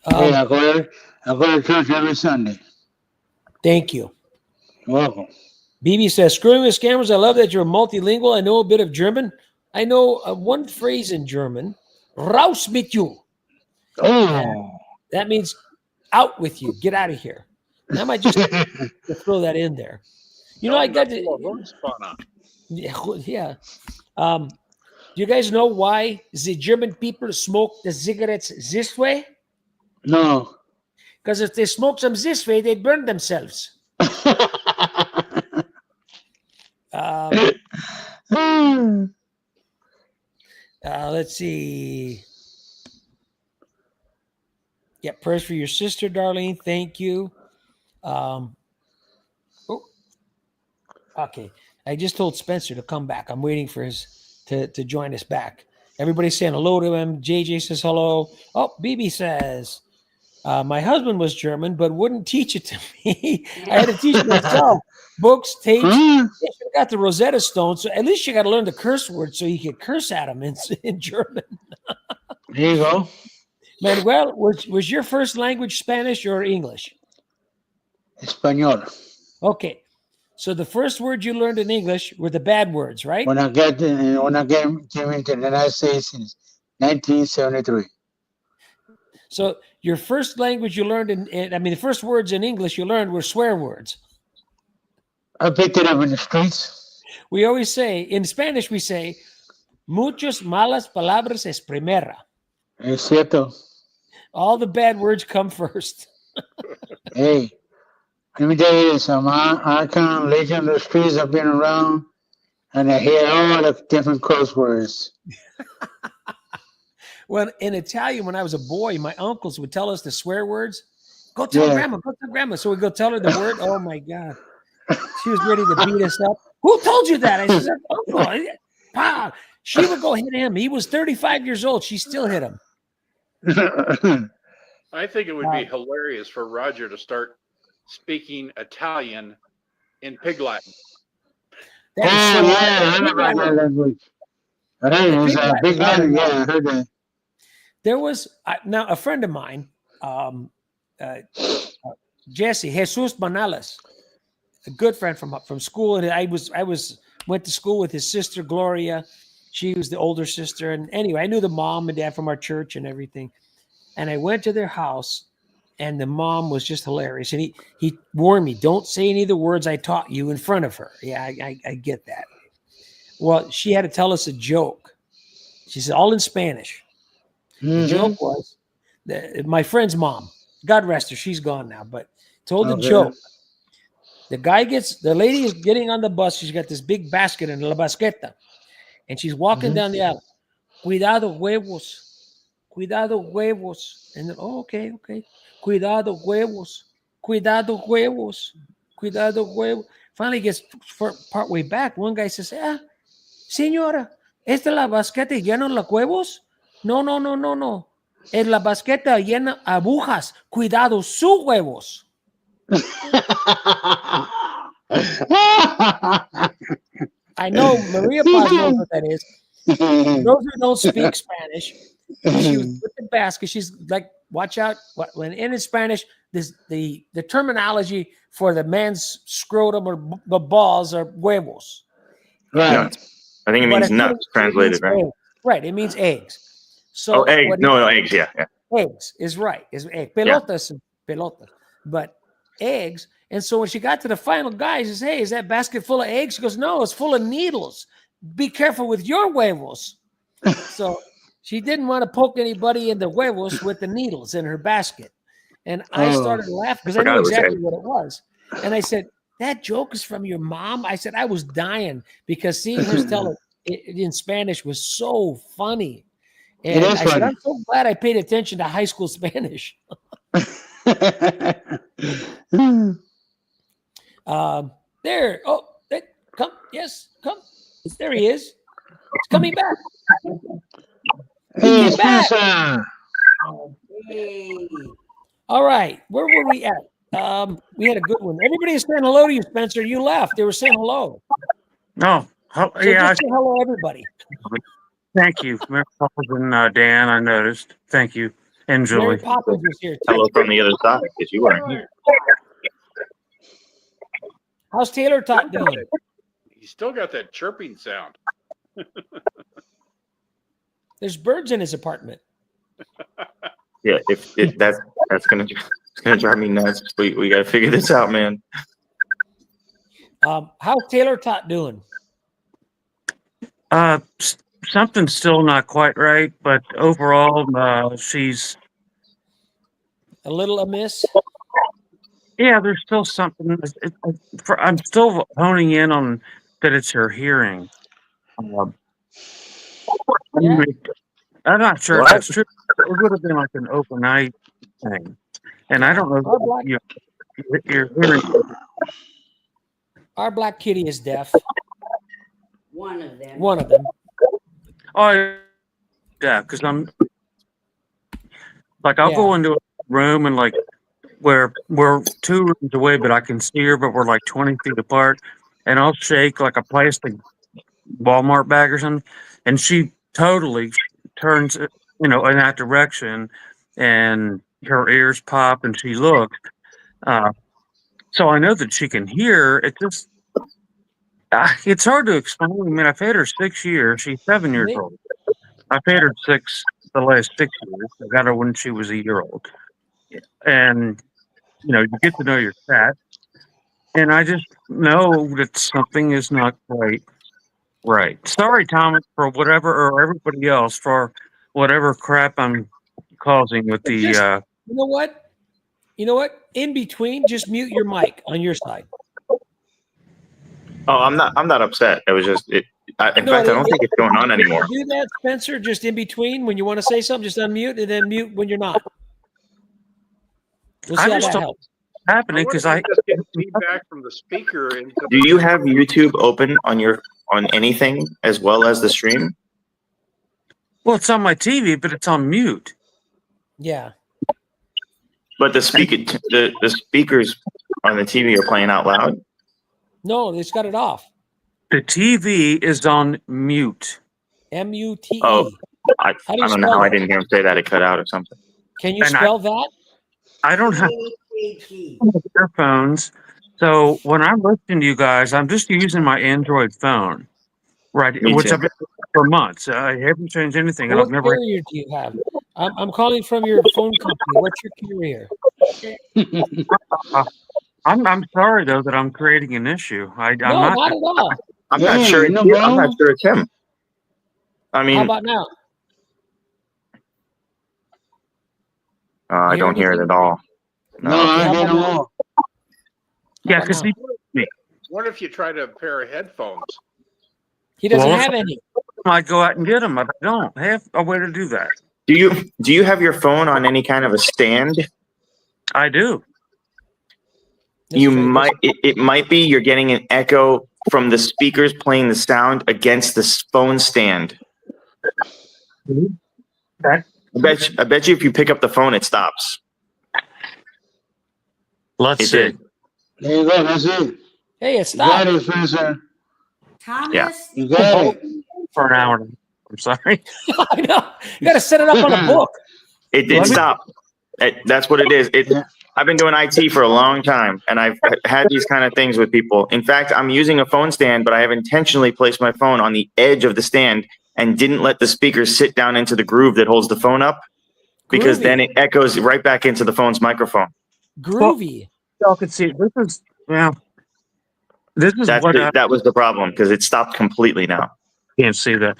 Hey, I go to church every Sunday. Thank you. You're welcome. BB says, screwing with scammers. I love that you're multilingual. I know a bit of German. I know one phrase in German. Raus mit you. Oh. That means out with you. Get out of here. I might just throw that in there. I got to. Yeah. Do you guys know why the German people smoke the cigarettes this way? No. Because if they smoke them this way, they burn themselves. Let's see. Yeah, prayers for your sister, Darlene. Thank you. Okay. I just told Spencer to come back. I'm waiting for to join us back. Everybody's saying hello to him. JJ says hello. Oh, BB says, my husband was German, but wouldn't teach it to me. I had to teach it myself. Books, tapes. You got the Rosetta Stone, so at least you got to learn the curse word so you can curse at them in German. There you go. Manuel, was your first language Spanish or English? Espanol. Okay. So the first words you learned in English were the bad words, right? When I came into the United States in 1973. So your first language you learned the first words in English you learned were swear words. I picked it up in the streets. We always say, in Spanish, we say, muchas malas palabras es primera. Es cierto. All the bad words come first. Hey, let me tell you this. I can't lay on the streets. I've been around, and I hear all the different curse words. Well, in Italian, when I was a boy, my uncles would tell us the swear words, Go tell Yeah. grandma. Go tell grandma. So we go tell her the word. Oh my God. She was ready to beat us up. Who told you that? I said, Uncle. Wow. She would go hit him. He was 35 years old. She still hit him. I think it would be hilarious for Roger to start speaking Italian in Pig Latin. That is so yeah, I remember that language. I heard it was a big Latin. Yeah, I heard that. There was now a friend of mine, Jesse Jesus Banales, a good friend from school, and I went to school with his sister Gloria. She was the older sister, and anyway, I knew the mom and dad from our church and everything. And I went to their house, and the mom was just hilarious. And he warned me, don't say any of the words I taught you in front of her. Yeah, I get that. Well, she had to tell us a joke. She said, all in Spanish. The joke was my friend's mom, God rest her, she's gone now, but told the joke. The lady is getting on the bus. She's got this big basket in la basqueta, and she's walking down the aisle. Cuidado huevos. Cuidado huevos. And then, okay. Cuidado huevos. Cuidado huevos. Cuidado huevos. Finally gets part way back. One guy says, señora, ¿esta la basqueta llena los huevos? No. Es la basqueta llena agujas. Cuidado sus huevos. I know Maria Paz knows what that is. Those who don't speak Spanish, she was with the basket. She's like, watch out. When in Spanish, the terminology for the man's scrotum or the balls are huevos. Right. I think it means nuts translated, right? Eggs. Right. It means eggs. So eggs. No, eggs. Yeah. Eggs is right. Is egg. Pelotas, pelotas. But eggs. And so when she got to the final guy, she says, hey, is that basket full of eggs? She goes, no, it's full of needles. Be careful with your huevos. So she didn't want to poke anybody in the huevos with the needles in her basket. And I started laughing because I knew exactly what it was. And I said, that joke is from your mom? I said, I was dying because seeing her tell it in Spanish was so funny. And I said, I'm so glad I paid attention to high school Spanish. There. Oh, come. Yes, come. There he is. It's coming back. Hey, back. Hey. All right. Where were we at? We had a good one. Everybody is saying hello to you, Spencer. You left. They were saying hello. No. So just say hello, everybody. Thank you. Mary Poppins and Dan, I noticed. Thank you. And Julie. Mary Poppins is here too. Hello from the other side because you weren't here. How's Taylor Tot doing? He's still got that chirping sound. There's birds in his apartment. Yeah, if that's gonna drive me nuts. We gotta figure this out, man. How's Taylor Tot doing? Something's still not quite right, but overall, she's a little amiss. Yeah, there's still something. I'm still honing in on that it's her hearing. Yeah. I'm not sure if that's true. It would have been like an overnight thing, and I don't know. You're hearing. Our black kitty is deaf. One of them. One of them. Oh, yeah, because I'm like, I'll go into a room and like where we're 2 rooms away, but I can see her, but we're like 20 feet apart, and I'll shake like a plastic Walmart bag or something, and she totally turns, in that direction, and her ears pop, and she looks. So I know that she can hear. It just, it's hard to explain. I mean, I've had her 6 years. She's 7 years old. I've had her the last 6 years. I got her when she was a year old. And, you get to know your cat. And I just know that something is not quite right. Sorry, Thomas, for whatever, or everybody else, for whatever crap I'm causing with the... You know what? In between, just mute your mic on your side. Oh, I'm not upset. It was just in fact, I don't think it's going on anymore. Do that, Spencer. Just in between, when you want to say something, just unmute and then mute when you're not. We'll I see how just that don't helps. happening wonder because if you just get feedback from the speaker into Do you have YouTube open on anything as well as the stream? well, it's on my TV, but it's on mute. Yeah. But the speakers on the TV are playing out loud. No, it's got it off. The TV is on mute. M-U-T-E. Oh, I How do you don't know spell how I that? didn't hear him say that. It cut out or something. Can you And spell that? I don't have T-A-G. earphones, so when I'm listening to you guys, I'm just using my Android phone, right? Me Which too. I've been using for months. I haven't changed anything, and What I've never. carrier do you have? I'm calling from your phone company. What's your carrier? I'm sorry though that I'm creating an issue. I'm No, not. not at all. I'm not sure. no I'm not problem. sure it's him. I How mean, about now? I You hear don't hear it anything? at all. No, No. I How didn't about now? know. Yeah, about because now? What if you tried a pair of headphones? He doesn't Well, have any. I go out and get them. I don't have a way to do that. Do you have your phone on any kind of a stand? I do. Let's You try this. might. It might be you're getting an echo from the speakers playing the sound against the phone stand. That I bet you if you pick up the phone, it stops. let's It see. did. There you go. That's it. Hey, it You got stopped. it, Spencer. Thomas, You got it. For an hour. I'm sorry. I know. You got to set it up on a book. It did Let me- stop. That's what it is. Yeah. I've been doing IT for a long time, and I've had these kind of things with people. In fact, I'm using a phone stand, but I have intentionally placed my phone on the edge of the stand and didn't let the speakers sit down into the groove that holds the phone up, because Groovy. then it echoes right back into the phone's microphone. Groovy. Y'all can see this is this is That's what I that was the problem, because it stopped completely now. can't see that.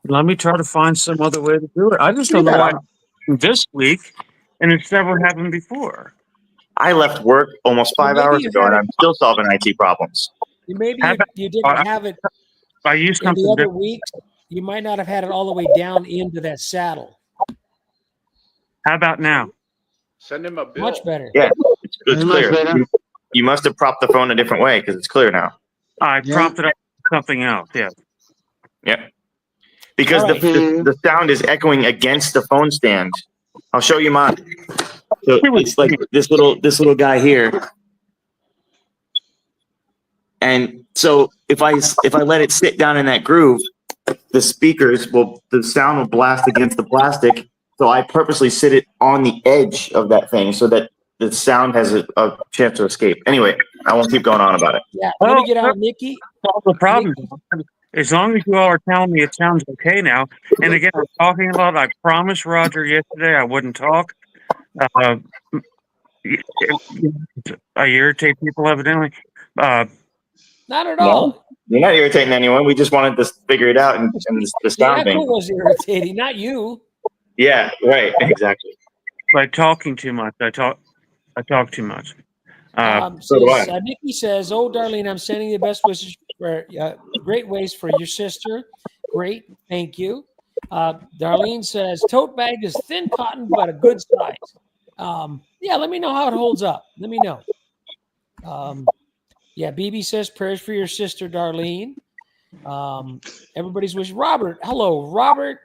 Let me try to find some other way to do it. I just don't know why this week, and it's never happened before. I left work almost Well, 5 maybe hours you ago, had and it- I'm still solving IT problems. Maybe How about- you didn't have it I used in the something other different. weeks. You might not have had it all the way down into that saddle. How about now? Send him a bill. Much better. Yeah, it's That's much clear. better. You must have propped the phone a different way, because it's clear now. I Yeah. propped it up with something else. Yeah. Yeah. Because All right. the sound is echoing against the phone stand. I'll show you mine. So it's like this little guy here. And so if I let it sit down in that groove, the sound will blast against the plastic. So I purposely sit it on the edge of that thing so that the sound has a chance to escape. Anyway, I won't keep going on about it. Yeah. Let me get out, Nikki. Solve the problem. As long as you all are telling me it sounds okay now. And again, I'm talking a lot. I promised Roger yesterday I wouldn't talk. I irritate people evidently. Not at No, all. you're not irritating anyone. We just wanted to figure it out and the The sound echo thing. was irritating, not you. Yeah, right, exactly. By talking too much, I talk too much. So do I. Nikki says, "Oh, Darlene, I'm sending you the best wishes for great ways for your sister. Great, thank you." Darlene says, "Tote bag is thin cotton, but a good size." Yeah, let me know how it holds up. Let me know. Yeah, BB says prayers for your sister, Darlene. Everybody's wish. Robert, hello, Robert.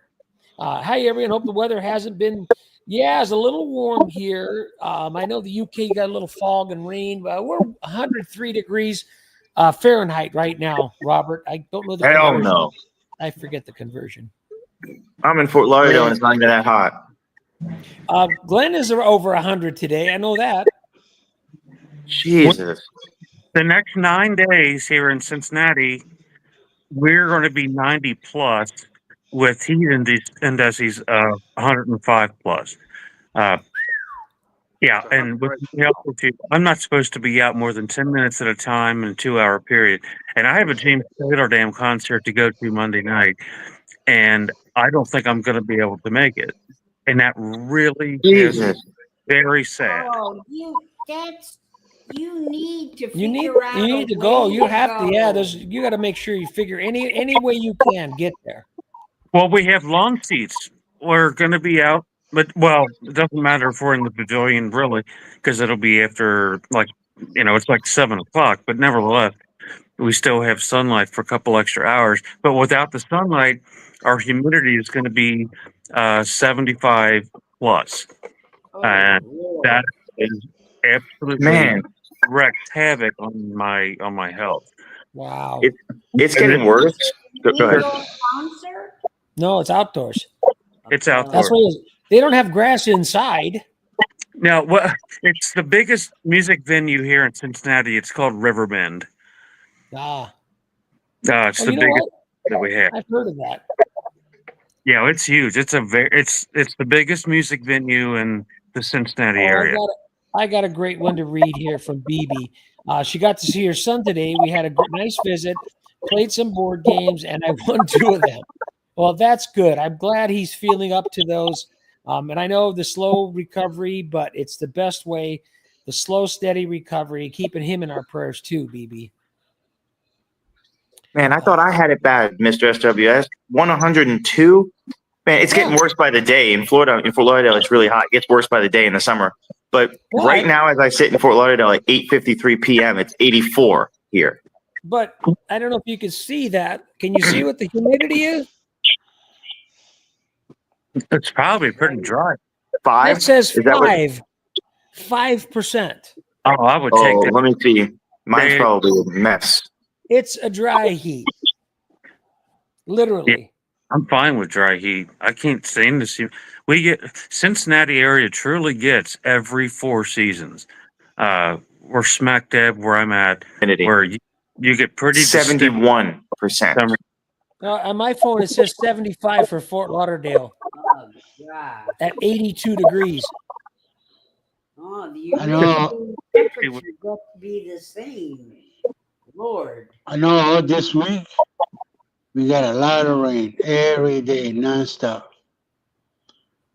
Hi, everyone. Hope the weather hasn't been. Yeah, it's a little warm here. I know the UK got a little fog and rain, but we're 103 degrees Fahrenheit right now, Robert. I don't know the Hell conversion. no. I forget the conversion. I'm in Fort Lauderdale and it's not even that hot. Glenn is over 100 today. I know that. Jesus. The next 9 days here in Cincinnati, we're going to be 90 plus with heat indices 105 plus. Yeah, and with I'm not supposed to be out more than 10 minutes at a time in a 2-hour period. And I have a James Taylor Dam concert to go to Monday night, and I don't think I'm going to be able to make it. And that really is Jesus. very sad. oh, you need to You need figure out you need a to go. way You have to. Yeah, go. you got to make sure you figure any way you can get there. Well, we have lawn seats. We're going to be out but it doesn't matter if we're in the pavilion really, because it'll be after it's like 7 o'clock. But nevertheless, we still have sunlight for a couple extra hours. But without the sunlight, our humidity is going to be 75 plus, Oh, and Lord. that is absolutely Man, wreaks havoc on my health. Wow. it's getting worse. Go ahead. Indoor concert? No, it's outdoors. It's Okay. outdoors. That's what it is. They don't have grass inside. Now, it's the biggest music venue here in Cincinnati. It's called Riverbend. Ah. It's Well, the you know biggest what? that we have. I've heard of that. Yeah, it's huge. It's the biggest music venue in the Cincinnati area. I got a great one to read here from BB. She got to see her son today. We had a nice visit, played some board games, and I won 2 of them. Well, that's good. I'm glad he's feeling up to those. And I know the slow recovery, but it's the best way, the slow, steady recovery, keeping him in our prayers too, BB. Man, I thought I had it bad, Mr. SWS. 102. Man, it's getting worse by the day. In Florida, it's really hot. It gets worse by the day in the summer. But right now, as I sit in Fort Lauderdale at 8:53 p.m., it's 84 here. But I don't know if you can see that. Can you see what the humidity is? It's probably pretty dry. 5? It says Is that what- 5%. Oh, I would take that. let me see. Mine's probably a mess. It's a dry heat. Literally. I'm fine with dry heat. I can't seem to see. We get Cincinnati area truly gets every 4 seasons. We're smack dab where I'm at, where you get pretty 71%. On my phone, it says 75 for Fort Lauderdale Oh, God. at 82 degrees. Oh, the I know. temperature got to be the same. Lord. I know this week we got a lot of rain every day, nonstop.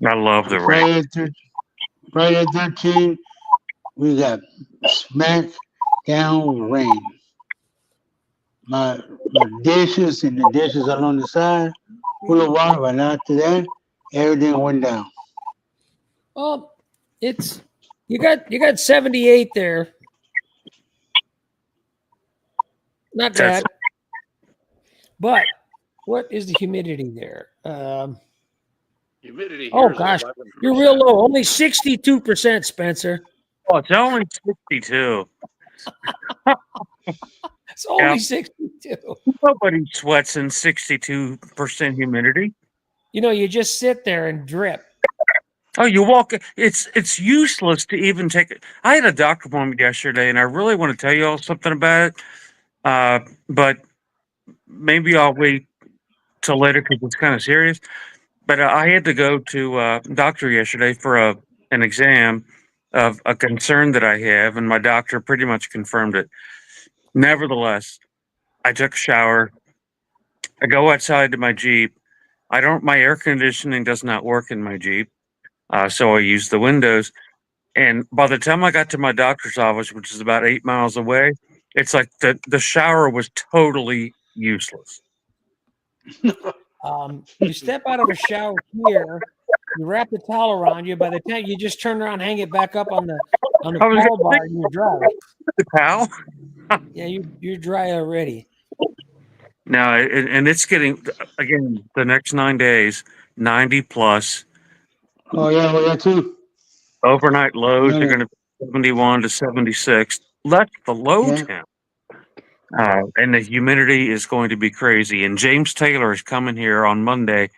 I love the rain. Friday 13, we got smack down rain. My dishes and the dishes along the side full of water, but after that, everything went down. Well, you got 78 there. Not bad. But what is the humidity there? Humidity. Oh here is gosh, 11%. you're real low. Only 62%, Spencer. Oh, it's only 62. It's only 62. Nobody sweats in 62% humidity. You just sit there and drip. Oh, you walk. It's useless to even take it. I had a doctor appointment yesterday, and I really want to tell you all something about it. But maybe I'll wait till later because it's kind of serious. But I had to go to a doctor yesterday for an exam of a concern that I have, and my doctor pretty much confirmed it. Nevertheless, I took a shower. I go outside to my Jeep. My air conditioning does not work in my Jeep. So I use the windows. And by the time I got to my doctor's office, which is about 8 miles away, it's like the shower was totally useless. You step out of a shower here, you wrap the towel around you. By the time you just turn around, hang it back up on the towel bar, and you're dry. The towel? Yeah, you're dry already. No, and it's getting, again, the next 9 days, 90 plus. Oh yeah, we got too. Overnight lows are going to be 71 to 76. That's the low temp. And the humidity is going to be crazy. And James Taylor is coming here on Monday,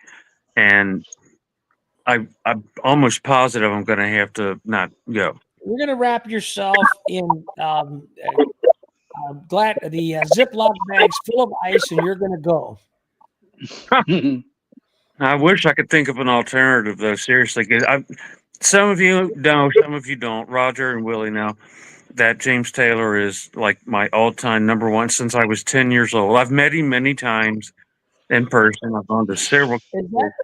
and I'm almost positive I'm going to have to not go. You're going to wrap yourself in the Ziploc bags full of ice, and you're going to go. I wish I could think of an alternative, though. Seriously, 'cause some of you know, some of you don't. Roger and Willie know that James Taylor is like my all-time number one since I was 10 years old. I've met him many times in person. I've gone to several.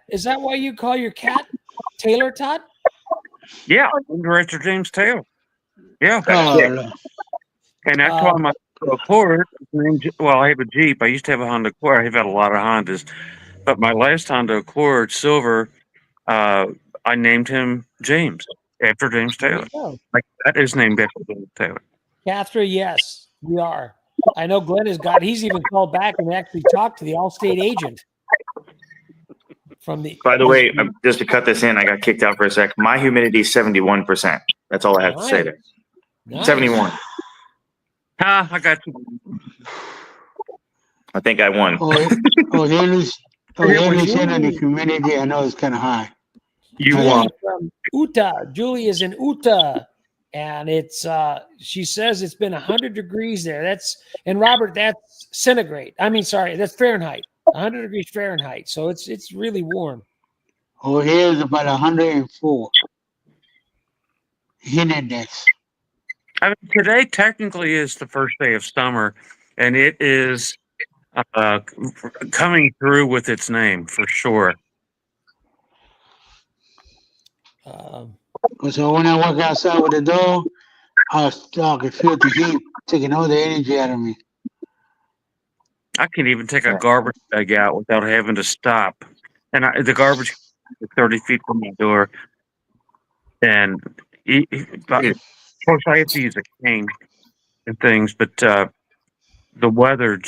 Is that why you call your cat Taylor Tot? Yeah, I'm Director James Taylor. Yeah. And that's why my Accord, well, I have a Jeep. I used to have a Honda Accord. I've had a lot of Hondas. But my last Honda Accord Silver, I named him James after James Taylor. Oh, Like that is named after James Taylor. Catherine, yes, we are. I know Glenn he's even called back and actually talked to the Allstate agent from the. By the way, just to cut this in, I got kicked out for a sec. My humidity is 71%. That's all I have to say there. Nice. 71. I got you. I think I won. Henry's saying in the community, I know it's kind of high. You Julie won. from Utah. Julie is in Utah, and it's she says it's been 100 degrees there. And Robert, that's centigrade. I mean, sorry, that's Fahrenheit. 100 degrees Fahrenheit. So it's really warm. Over here is about 104. Heat index. I mean, today technically is the first day of summer, and it is coming through with its name for sure. So when I walk outside with the dog, I can feel the heat taking all the energy out of me. I can even take a garbage bag out without having to stop. And the garbage is 30 feet from my door. And of course, I have to use a cane and things, but the weather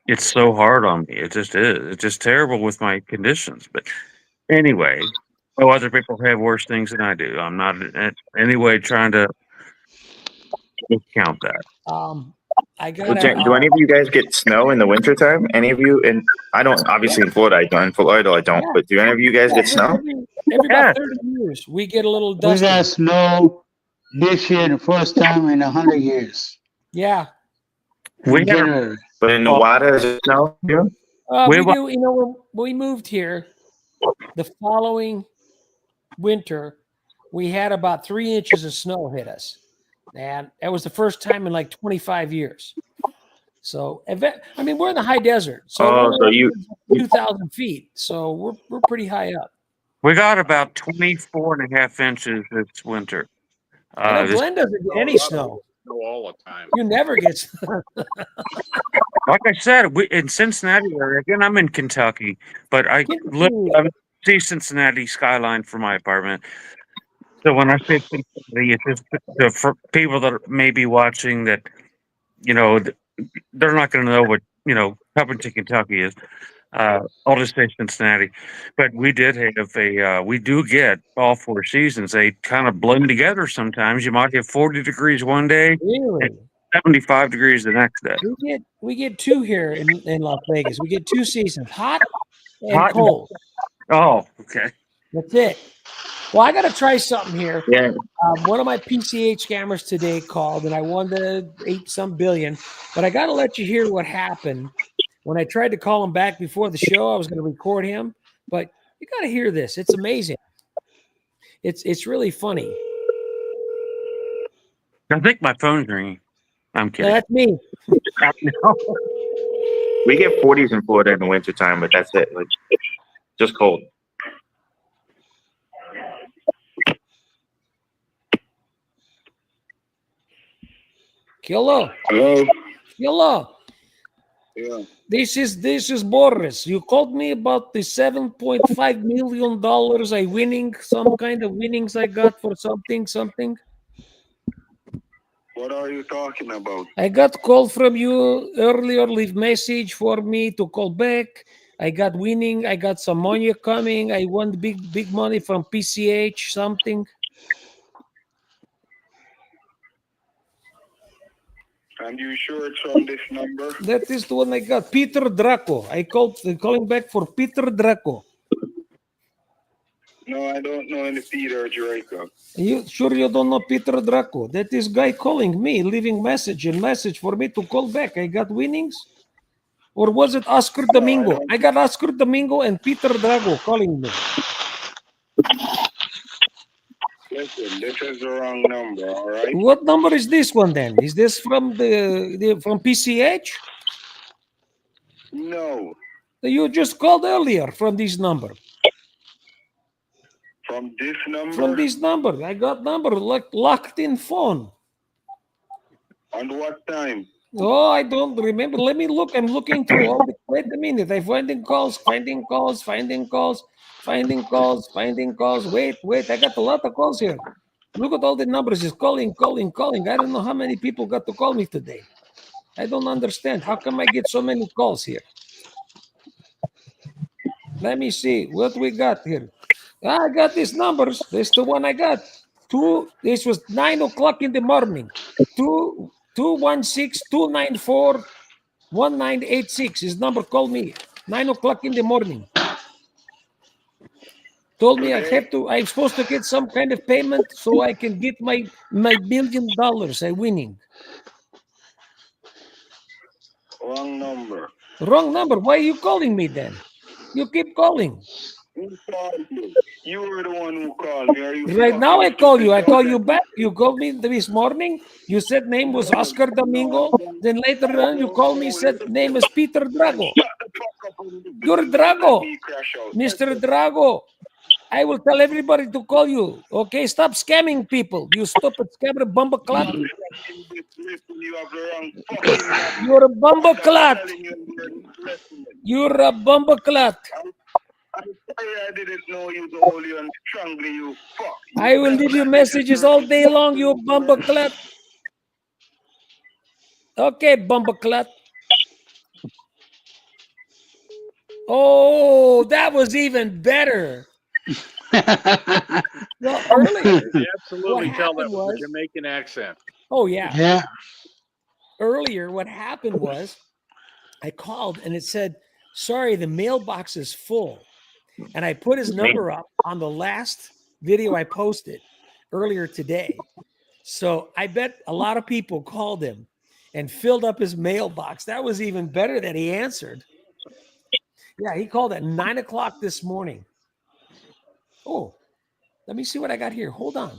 it's so hard on me. It just is. It's just terrible with my conditions. But anyway, other people have worse things than I do. I'm not in any way trying to discount that. I got. Do any of you guys get snow in the wintertime? Any of you? And I don't. Obviously, in Florida, I don't. In Florida, I don't. Yeah. But do any of you guys get snow? Every about 30 years, we get a little We dust. got snow this year, the first time in 100 years. Yeah. We In have, January. But in Nevada, is it snow? Yeah. We do. You know, when we moved here, the following winter, we had about 3 inches of snow hit us, and that was the first time in like 25 years. So, I mean, we're in the high desert, so so you 2,000 feet, so we're pretty high up. we got about 24.5 inches this winter. I know Glenn doesn't get any snow. Snow all the time. You never get snow. Like I said, in Cincinnati area, again, I'm in Kentucky, but I see Cincinnati skyline from my apartment. So when I say Cincinnati, it's just for people that may be watching that, you know, they're not going to know what, Covington, Kentucky is. I'll just say Cincinnati. But we did have we do get all 4 seasons. They kind of blend together sometimes. You might have 40 degrees one day. Really? 75 degrees the next day. We get 2 here in Las Vegas. We get 2 seasons, hot and cold. Oh, okay. That's it. Well, I got to try something here. Yeah. One of my PCH scammers today called, and I won the 8-some billion. But I got to let you hear what happened when I tried to call him back before the show. I was going to record him, but you got to hear this. It's amazing. It's really funny. I think my phone's ringing. I'm kidding. That's me. We get 40s in Florida in the wintertime, but that's it. Like, just cold. Hello. Hello. Yeah. This is Boris. You called me about the $7.5 million I winning, some kind of winnings I got for something. What are you talking about? I got call from you earlier, leave message for me to call back. I got winning. I got some money coming. I won big money from PCH something. And you sure it's from this number? That is the one I got. Peter Draco. Calling back for Peter Draco. No, I don't know any Peter Draco. You sure you don't know Peter Draco? That is guy calling me, leaving message for me to call back. I got winnings? Or was it Oscar Domingo? I got Oscar Domingo and Peter Drago calling me. Listen, this is the wrong number, all right? What number is this one then? Is this from from PCH? No. You just called earlier from this number. From this number? From this number. I got number locked in phone. On what time? Oh, I don't remember. Let me look. I'm looking through all the. Wait a minute. I'm finding calls. Finding calls. Wait. I got a lot of calls here. Look at all the numbers. It's calling. I don't know how many people got to call me today. I don't understand. How come I get so many calls here? Let me see what we got here. I got these numbers. This is the one I got. This was 9 o'clock in the morning. 216-294-1986. His number called me 9 o'clock in the morning. Told me I'm supposed to get some kind of payment so I can get my $1 million winning. Wrong number. Wrong number. Why are you calling me then? You keep calling. Who called you? You were the one who called me. Are you Right now I fucking call you. I stupid? call you back. You called me this morning. You said name was Oscar Domingo. Then later on you called me, said name is Peter Drago. Shut the fuck up and You're Drago. let me crash out. Mr. Drago. I will tell everybody to call you. Okay, stop scamming people. You stupid scammer bumbleclot. Listen, you have the wrong fucking number. You're a bumbleclot. I'm telling you, listen. You're a bumbleclot. I'm sorry I didn't know you to hold you and strangle you. Fuck. I will leave you messages all day long, you bumbleclot. Okay, bumbleclot. Oh, that was even better. Well, earlier, You absolutely What tell that happened with was- a Jamaican accent. oh yeah. Yeah. Earlier, what happened was I called and it said, sorry, the mailbox is full. And I put his number up on the last video I posted earlier today. So I bet a lot of people called him and filled up his mailbox. That was even better that he answered. Yeah, he called at 9 o'clock this morning. Oh, let me see what I got here. Hold on.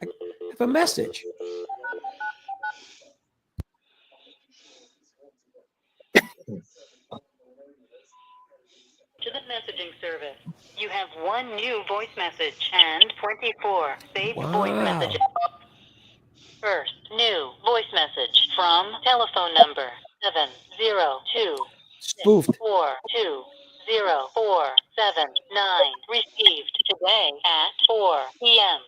I have a message. To the messaging service. You have one new voice message and 24 saved voice Wow. messages. First, new voice message from telephone number 702-642-0479. Spoofed. Received today at 4 p.m.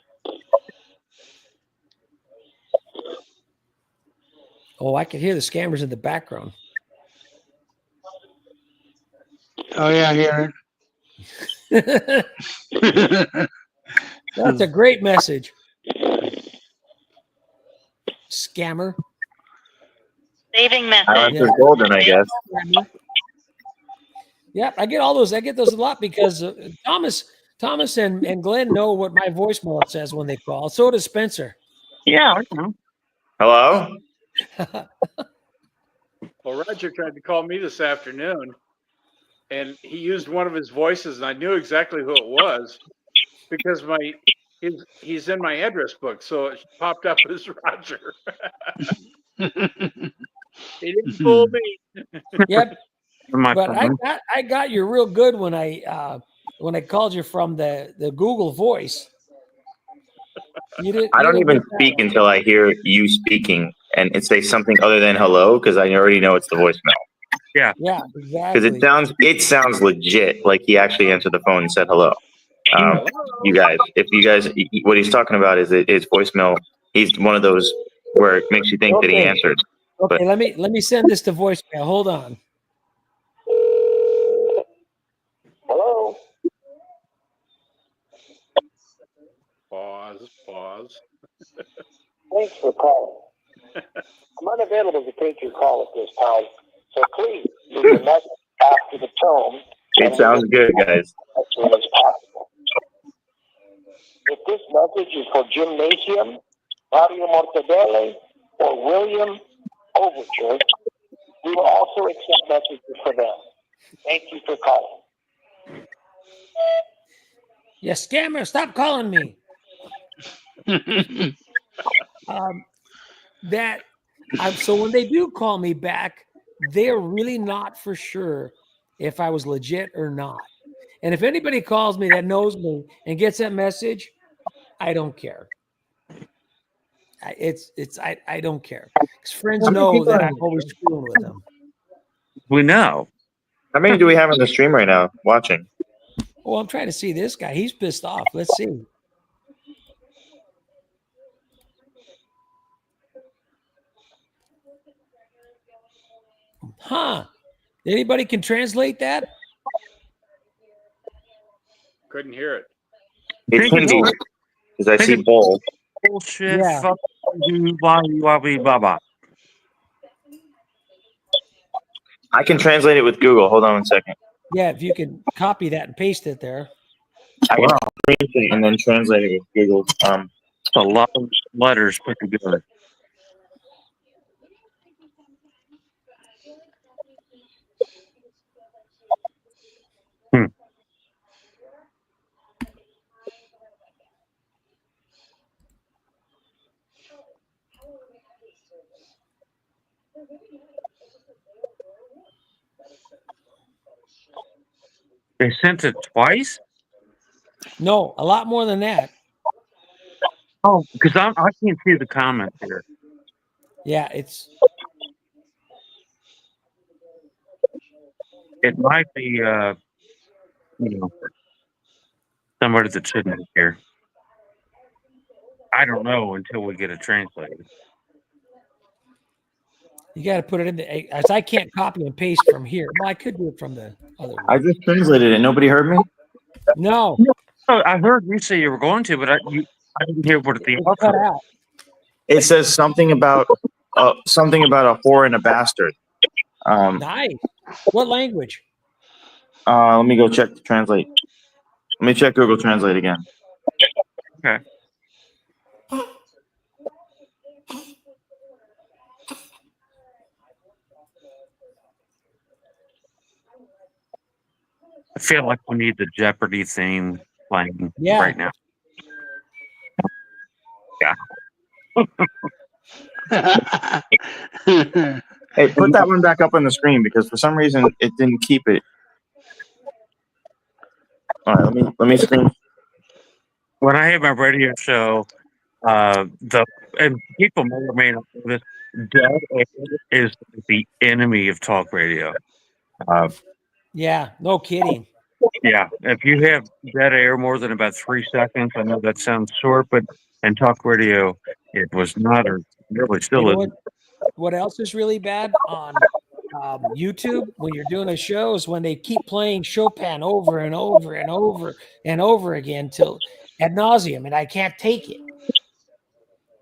Oh, I can hear the scammers in the background. Oh yeah, I hear it. That's a great message. Scammer. Saving Silence message. is golden, I guess. Yeah, I get all those. I get those a lot because Thomas and Glenn know what my voicemail says when they call. So does Spencer. Yeah, I know. Hello? Well, Roger tried to call me this afternoon, and he used one of his voices, and I knew exactly who it was because he's in my address book, so it popped up as Roger. He didn't fool me. Yep. My But phone. I got you real good when I called you from the Google Voice. You didn't. I you don't didn't even get that speak one. until I hear you speaking and it says something other than hello because I already know it's the voicemail. Yeah, Because exactly. it sounds legit, like he actually answered the phone and said hello. You guys, what he's talking about is voicemail. He's one of those where it makes you think that he Okay. answered. Okay, let me send this to voicemail. Hold on. Hello? Pause. Thanks for calling. I'm unavailable to take your call at this time, so please leave your message after the tone. It sounds good, guys. As soon as possible. If this message is for Gymnasium, Mario Mortadelle, or William Overture, we will also accept messages for them. Thank you for calling. Yeah, scammer, stop calling me. So when they do call me back, they're really not for sure if I was legit or not. And if anybody calls me that knows me and gets that message, I don't care. I don't care. Because friends know that I'm always screwing with them. We know. How many do we have on the stream right now watching? Oh, I'm trying to see this guy. He's pissed off. Let's see. Huh? Anybody can translate that? Couldn't hear it. It's Think it's Hindi, because I see it's- bowl. bullshit. Yeah. Fuck you, blah, blah, blah, blah, blah. I can translate it with Google. Hold on one second. Yeah, if you can copy that and paste it there. I can translate it and then translate it with Google. It's a lot of letters put together. They sent it twice? No, a lot more than that. Oh, because I can't see the comment here. Yeah, it's It might be, you know, somebody that shouldn't be here. I don't know until we get it translated. you got to put it in the. As I can't copy and paste from here. Well, I could do it from the other I one. just translated it. Nobody heard me? No, Oh, I heard you say you were going to, but I didn't hear what the it's cut offer. out. It says something about a whore and a bastard. Nice. What language? Let me go check the translate. Let me check Google Translate again. Okay. I feel like we need the Jeopardy theme playing Yeah. right now. Yeah. Hey, put that one back up on the screen because for some reason it didn't keep it. All right, let me screen. When I have my radio show, and people may or may not know this, dead air is the enemy of talk radio. Yeah, no kidding. Yeah, if you have dead air more than about 3 seconds, I know that sounds short, but in talk radio, it was not, or really You still know isn't. what else is really bad on YouTube when you're doing a show is when they keep playing Chopin over and over and over and over again till ad nauseum, and I can't take it.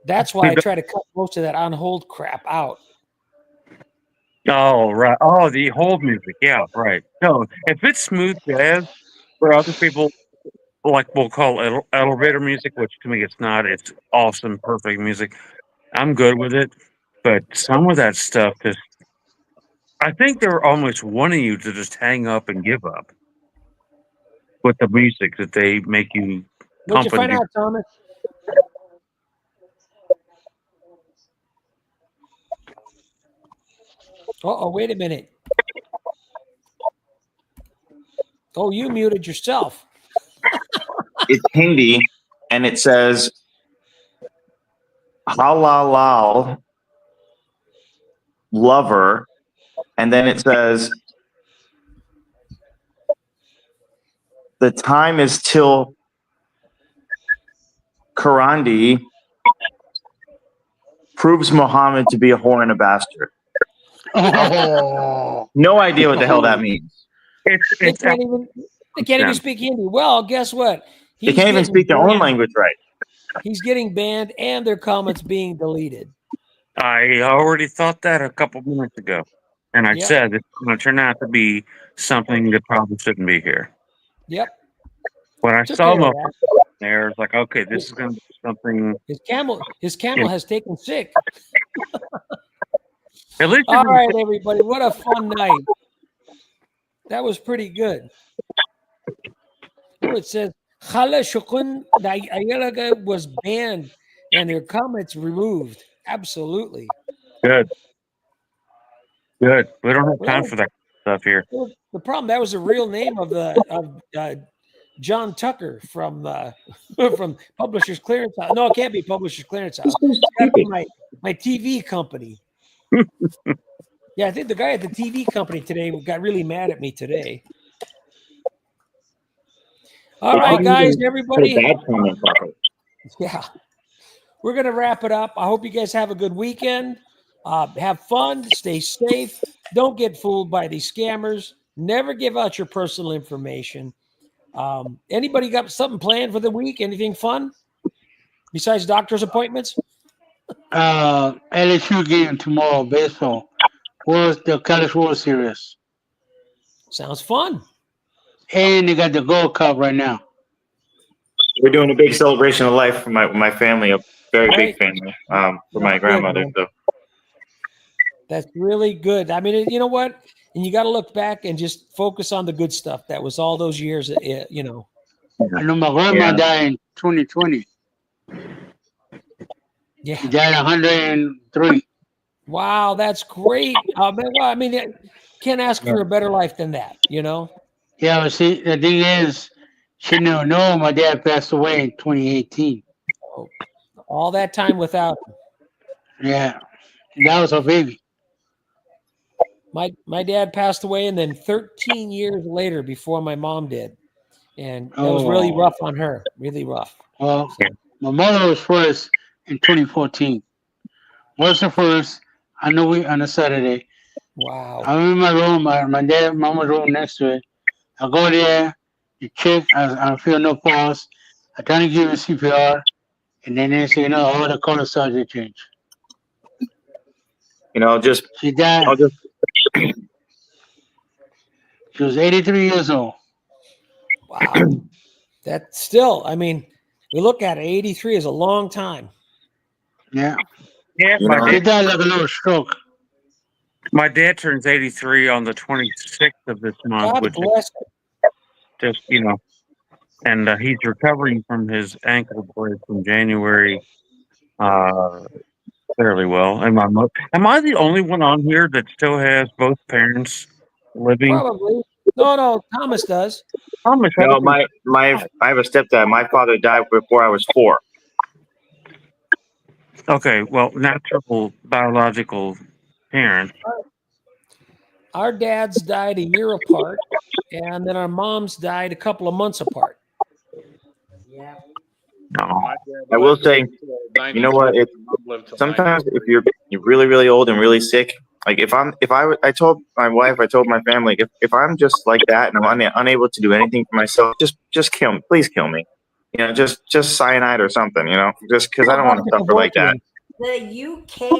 That's why I try to cut most of that on hold crap out. Oh, right. Oh, the hold music. Yeah, right. No, if it's smooth jazz, for other people, like we'll call elevator music, which to me it's not. It's awesome, perfect music. I'm good with it. But some of that stuff just, I think they're almost wanting you to just hang up and give up with the music that they make you What'd you pump find and out, Thomas? Oh, wait a minute. Oh, you muted yourself. It's Hindi, and it says halal lover, and then it says the time is till Karandi proves Muhammad to be a whore and a bastard. Oh. No idea what the hell that means. They can't even speak Hindi. Well, guess what? They can't even speak their own language right. He's getting banned and their comments being deleted. I already thought that a couple minutes ago. And I Yep. said it's going to turn out to be something that probably shouldn't be here. Yep. When I Took saw care of him that. there, it's like, okay, this is going to be something. His camel has taken sick. At least All right, everybody. What a fun night. That was pretty good. Oh, it says Khala Shukun Ayalaga was banned and their comments removed. Absolutely. Good. Good. We don't have time Well, for that stuff here. the problem, that was the real name of John Tucker from Publishers Clearance House. No, it can't be Publishers Clearance House. It's got to be my TV company. Yeah, I think the guy at the TV company today got really mad at me today. All right, guys, Put a everybody. bad comment on it. Yeah. We're going to wrap it up. I hope you guys have a good weekend. Have fun. Stay safe. Don't get fooled by these scammers. Never give out your personal information. Anybody got something planned for the week? Anything fun besides doctor's appointments? LSU game tomorrow, baseball. The College World Series. Sounds fun. And they got the Gold Cup right now. We're doing a big celebration of life for my family, a very big family, for my That's good, grandmother. man. So That's really good. I mean, you know what? And you got to look back and just focus on the good stuff. That was all those years, you know. I know my grandma died in 2020. Yeah. She died 103. Wow, that's great. Well, I mean, can't ask for a better life than that, you know? Yeah, but see, the thing is, she never know my dad passed away in 2018. All that time without him. Yeah, that was her baby. My dad passed away, and then 13 years later, before my mom did, and that was really rough on her. Really rough. Well, my mother was first in 2014. Was the first? I know we on a Saturday. Wow. I'm in my room. My dad, mama's room next to it. I go there, you check. I feel no pulse. I try to give her CPR, and then they say, no, all the color started to change. you know, just She died. I'll just She was 83 years old. Wow. That still, I mean, we look at it, 83 is a long time. Yeah. Yeah, You my know, She dad, died like a little stroke. my dad turns 83 on the 26th of this month, God which is bless. just, and he's recovering from his ankle brace from January fairly well. And am I the only one on here that still has both parents living? Probably. No, Thomas does. Thomas, no, I have a stepdad. My father died before I was 4. okay, well, natural biological parents. Our dads died a year apart, and then our moms died a couple of months apart. Yeah. No. My dad I will lived say, till you know what? 92, It my mom lived till sometimes 93. if you're really really old and really sick, like I told my wife, I told my family, if I'm just like that and I'm unable to do anything for myself, just kill me, please kill me. You know, just cyanide or something. You know, just because I don't want to suffer like that. The UK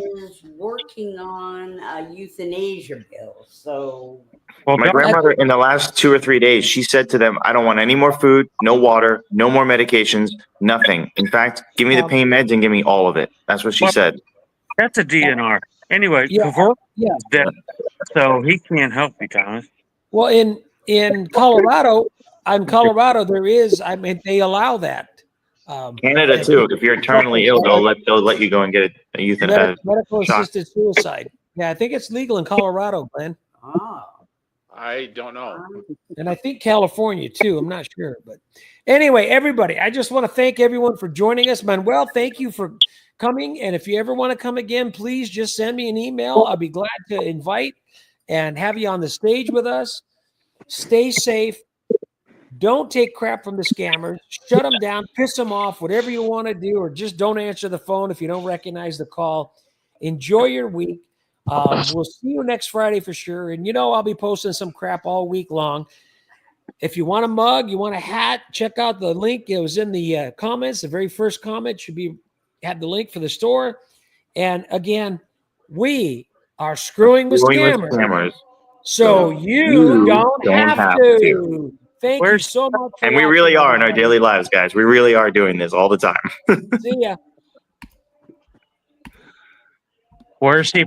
is working on a euthanasia bill, so Well, My grandmother, in the last 2 or 3 days, she said to them, I don't want any more food, no water, no more medications, nothing. In fact, give me the pain meds and give me all of it. That's what she said. that's a DNR. Anyway, Yeah, Kavork yeah. is dead, so he can't help you, Thomas. Well, in Colorado, there is. I mean, they allow that. Canada too. If you're terminally ill, they'll let you go and get a medical shot. assisted suicide. Yeah, I think it's legal in Colorado, Glenn, I don't know. and I think California too. I'm not sure, but anyway, everybody, I just want to thank everyone for joining us. Manuel, thank you for coming, and if you ever want to come again, please just send me an email. I'll be glad to invite and have you on the stage with us. Stay safe. Don't take crap from the scammers. Shut them down, piss them off, whatever you want to do, or just don't answer the phone if you don't recognize the call. Enjoy your week. We'll see you next Friday for sure. And I'll be posting some crap all week long. If you want a mug, you want a hat, check out the link. It was in the comments. The very first comment had the link for the store. And again, we are screwing with scammers. So you don't have to. Thank you so much. And we really are in our daily lives, guys. We really are doing this all the time. See ya. Where's he?